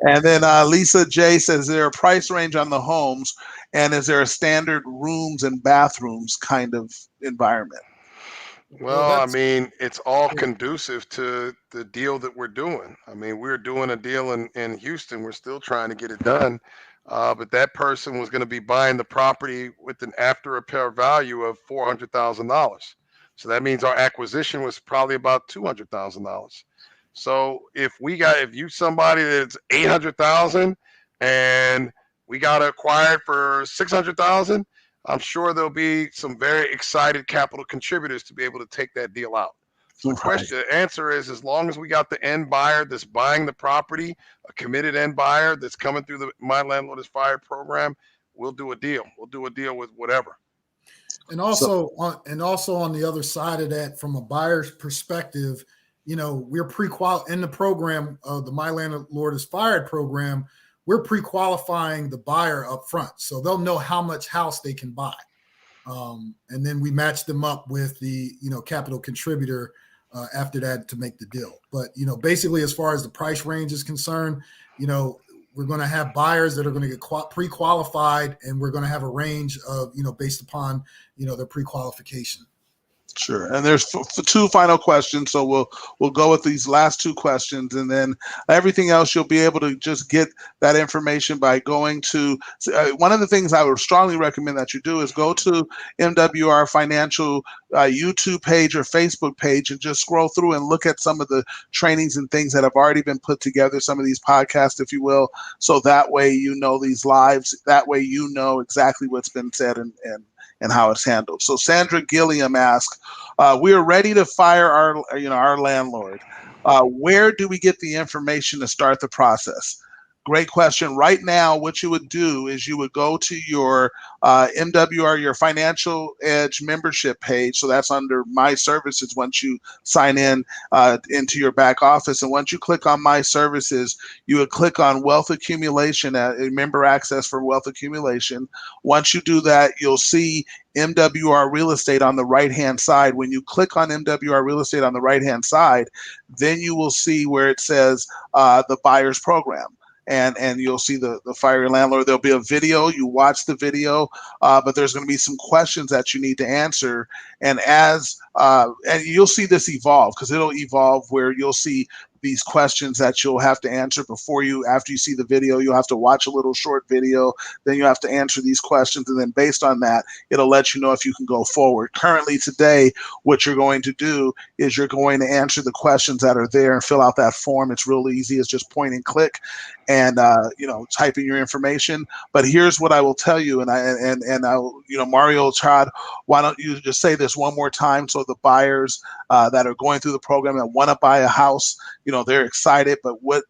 F: And then Lisa J says, is there a price range on the homes, and is there a standard rooms and bathrooms kind of environment?
B: Well, I mean, it's all conducive to the deal that we're doing. I mean, we're doing a deal in Houston. We're still trying to get it done. But that person was going to be buying the property with an after repair value of $400,000. So that means our acquisition was probably about $200,000. So if you somebody that's 800,000 and we got acquired for 600,000, I'm sure there'll be some very excited capital contributors to be able to take that deal out. So the answer is, as long as we got the end buyer that's buying the property, a committed end buyer that's coming through the My Landlord is Fired program, we'll do a deal. We'll do a deal with whatever.
C: And also on the other side of that, from a buyer's perspective, we're in the program of the My Landlord is Fired program. We're pre-qualifying the buyer up front, so they'll know how much house they can buy, and then we match them up with the capital contributor after that to make the deal. But basically, as far as the price range is concerned, we're going to have buyers that are going to get pre-qualified, and we're going to have a range of based upon their pre-qualification.
F: Sure. And there's two final questions, so we'll go with these last two questions, and then everything else you'll be able to just get that information by going to one of the things I would strongly recommend that you do is go to MWR Financial YouTube page or Facebook page and just scroll through and look at some of the trainings and things that have already been put together, some of these podcasts, if you will, so that way these lives, that way exactly what's been said and how it's handled. So Sandra Gilliam asks, we are ready to fire our landlord. Where do we get the information to start the process? Great question. Right now, what you would do is you would go to your MWR, your FinancialEdge membership page. So that's under My Services once you sign in into your back office. And once you click on My Services, you would click on Wealth Accumulation, member access for wealth accumulation. Once you do that, you'll see MWR Real Estate on the right-hand side. When you click on MWR Real Estate on the right-hand side, then you will see where it says the buyer's program. And you'll see the Fire Your Landlord. There'll be a video. You watch the video, but there's going to be some questions that you need to answer. And and you'll see this evolve, because it'll evolve where you'll see these questions that you'll have to answer after you see the video. You'll have to watch a little short video, then you have to answer these questions, and then based on that, it'll let you know if you can go forward. Currently today, what you're going to do is you're going to answer the questions that are there and fill out that form. It's real easy. It's just point and click and type in your information. But here's what I will tell you, and I'll, Mario, Todd, why don't you just say this one more time so the buyers that are going through the program and want to buy a house, they're excited, but what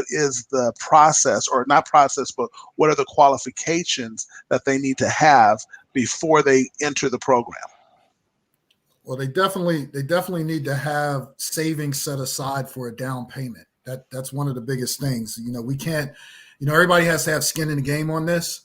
F: is the process, or not process, but what are the qualifications that they need to have before they enter the program?
C: Well, they definitely need to have savings set aside for a down payment. That's one of the biggest things. We can't, everybody has to have skin in the game on this.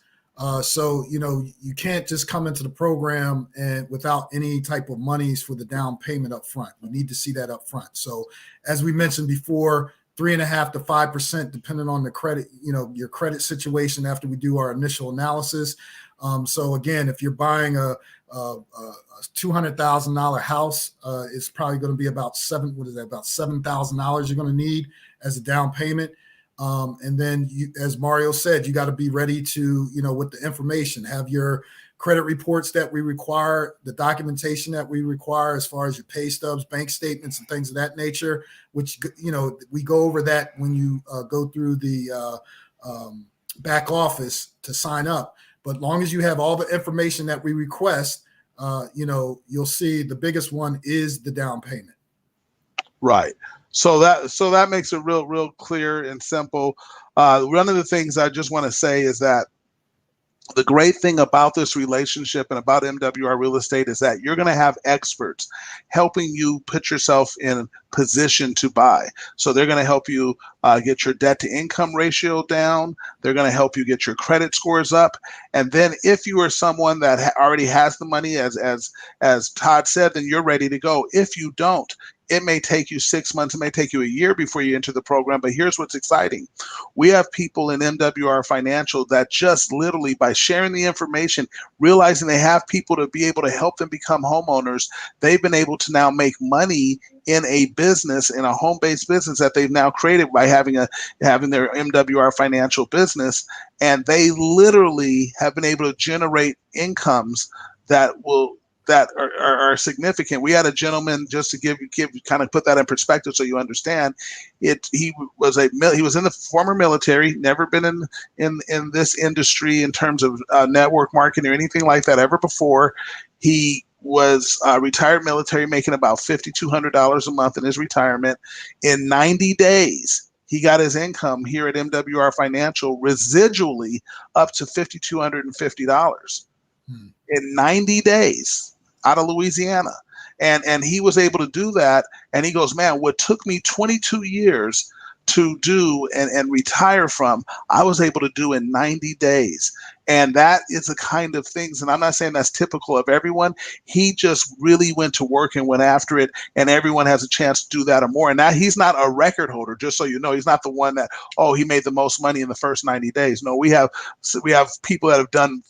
C: So you can't just come into the program and without any type of monies for the down payment up front. We need to see that up front. So as we mentioned before, 3.5% to 5%, depending on the credit, your credit situation after we do our initial analysis. So again, if you're buying a $200,000 house, it's probably going to be about $7,000 you're going to need as a down payment. And then as Mario said, you got to be ready to, with the information, have your credit reports that we require, the documentation that we require as far as your pay stubs, bank statements, and things of that nature, which, we go over that when you go through the back office to sign up. But long as you have all the information that we request, you'll see the biggest one is the down payment.
F: Right. So that makes it real clear and simple. One of the things I just want to say is that the great thing about this relationship and about MWR Real Estate is that you're going to have experts helping you put yourself in position to buy. So they're going to help you get your debt to income ratio down. They're going to help you get your credit scores up. And then if you are someone that already has the money, as Todd said, then you're ready to go. If you don't, it may take you 6 months, it may take you a year before you enter the program, but here's what's exciting. We have people in MWR Financial that just literally by sharing the information, realizing they have people to be able to help them become homeowners, they've been able to now make money in a business, in a home-based business that they've now created by having their MWR Financial business, and they literally have been able to generate incomes that are significant. We had a gentleman, just to give kind of put that in perspective so you understand it. He was in the former military, never been in this industry in terms of network marketing or anything like that ever before. He was retired military, making about $5,200 a month in his retirement. In 90 days, he got his income here at MWR Financial residually up to $5,250 in 90 days out of Louisiana. And he was able to do that. And he goes, man, what took me 22 years to do and retire from, I was able to do in 90 days. And that is the kind of things, and I'm not saying that's typical of everyone. He just really went to work and went after it, and everyone has a chance to do that or more. And now he's not a record holder, just so you know. He's not the one that, he made the most money in the first 90 days. No, we have people that have done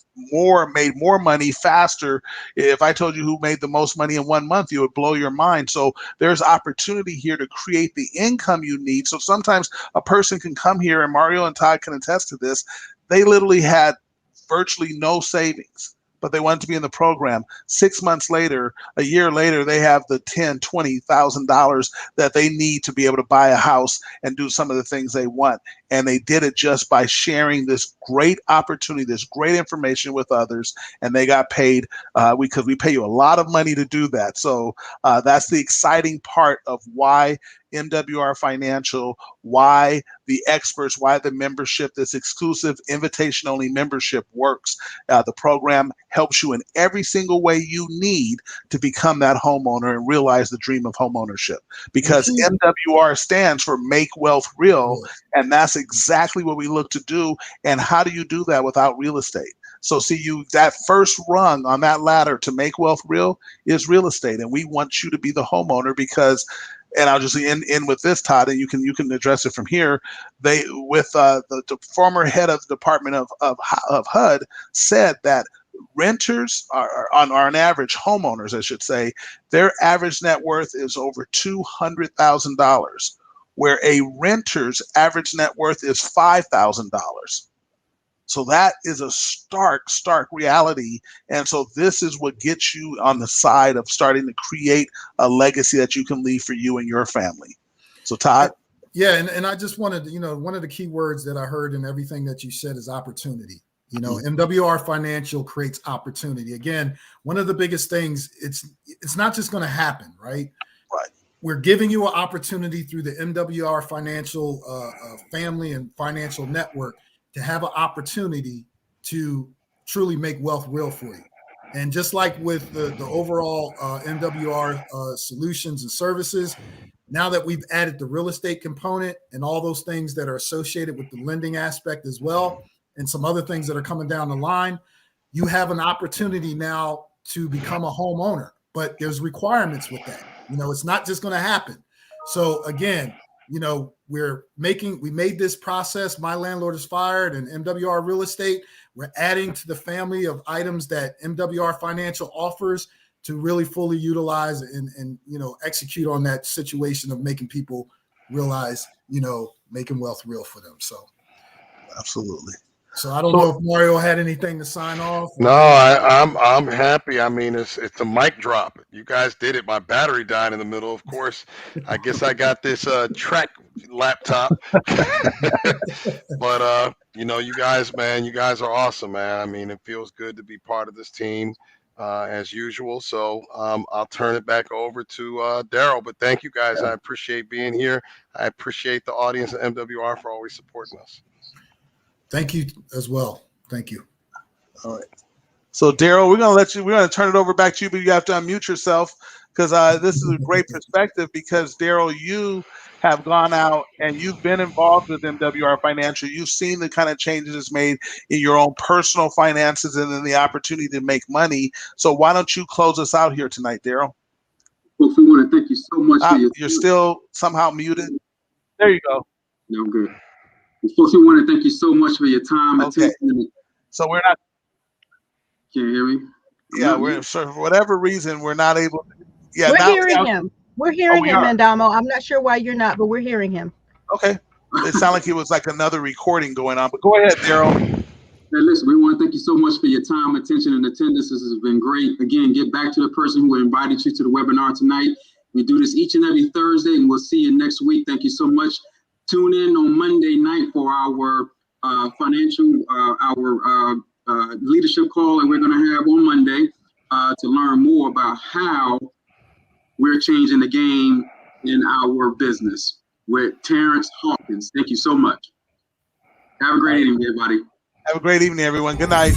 F: made more money faster. If I told you who made the most money in 1 month, you would blow your mind. So there's opportunity here to create the income you need. So sometimes a person can come here, and Mario and Todd can attest to this. They literally had virtually no savings, but they wanted to be in the program. 6 months later, a year later, they have the $10,000, $20,000 that they need to be able to buy a house and do some of the things they want. And they did it just by sharing this great opportunity, this great information with others, and they got paid because we pay you a lot of money to do that. So that's the exciting part of why MWR Financial, why the experts, why the membership, this exclusive invitation-only membership works. The program helps you in every single way you need to become that homeowner and realize the dream of homeownership. Because MWR stands for Make Wealth Real, and that's exactly what we look to do. And how do you do that without real estate? So see, that first rung on that ladder to make wealth real is real estate. And we want you to be the homeowner because, and I'll just end with this, Todd, and you can address it from here. The former head of the Department of HUD said that renters are on average, homeowners, I should say, their average net worth is over $200,000, where a renter's average net worth is $5,000. So that is a stark reality. And so this is what gets you on the side of starting to create a legacy that you can leave for you and your family. So Todd?
C: Yeah, and I just wanted to, one of the key words that I heard in everything that you said is opportunity. MWR Financial creates opportunity. Again, one of the biggest things, it's not just going to happen, right?
F: Right.
C: We're giving you an opportunity through the MWR Financial family and financial network to have an opportunity to truly make wealth real for you. And just like with the overall MWR solutions and services, now that we've added the real estate component and all those things that are associated with the lending aspect as well, and some other things that are coming down the line, you have an opportunity now to become a homeowner. But there's requirements with that. It's not just going to happen. So again, we made this process, My Landlord is Fired and MWR Real Estate. We're adding to the family of items that MWR Financial offers to really fully utilize and execute on that situation of making people realize, making wealth real for them. So
F: absolutely.
C: So I don't know if Mario had anything to sign off.
B: No, I'm happy. I mean, it's a mic drop. You guys did it. My battery died in the middle. Of course, I guess I got this Trek laptop. But you guys, man, you guys are awesome, man. I mean, it feels good to be part of this team as usual. So I'll turn it back over to Daryl. But thank you guys. I appreciate being here. I appreciate the audience at MWR for always supporting us.
C: Thank you as well. Thank you.
F: All right. So Daryl, we're going to turn it over back to you, but you have to unmute yourself because this is a great perspective because Daryl, you have gone out and you've been involved with MWR Financial. You've seen the kind of changes it's made in your own personal finances and then the opportunity to make money. So why don't you close us out here tonight, Daryl?
A: Folks, we want to thank you so much for your
F: You're still somehow muted. There you go.
A: No, good. Folks, we want to thank you so much for your time.
F: Okay. So we're not.
A: Can you hear me?
F: Yeah, for whatever reason, we're not able to. Yeah,
G: we're hearing him. We're hearing him, Mandamo. I'm not sure why you're not, but we're hearing him.
F: Okay. It sounded like it was like another recording going on, but go ahead, Daryl.
A: Hey, listen, we want to thank you so much for your time, attention, and attendance. This has been great. Again, get back to the person who invited you to the webinar tonight. We do this each and every Thursday, and we'll see you next week. Thank you so much. Tune in on Monday night for our leadership call, and we're going to have on Monday to learn more about how we're changing the game in our business with Terrence Hawkins. Thank you so much. Have a great evening, everybody.
F: Have a great evening, everyone. Good night.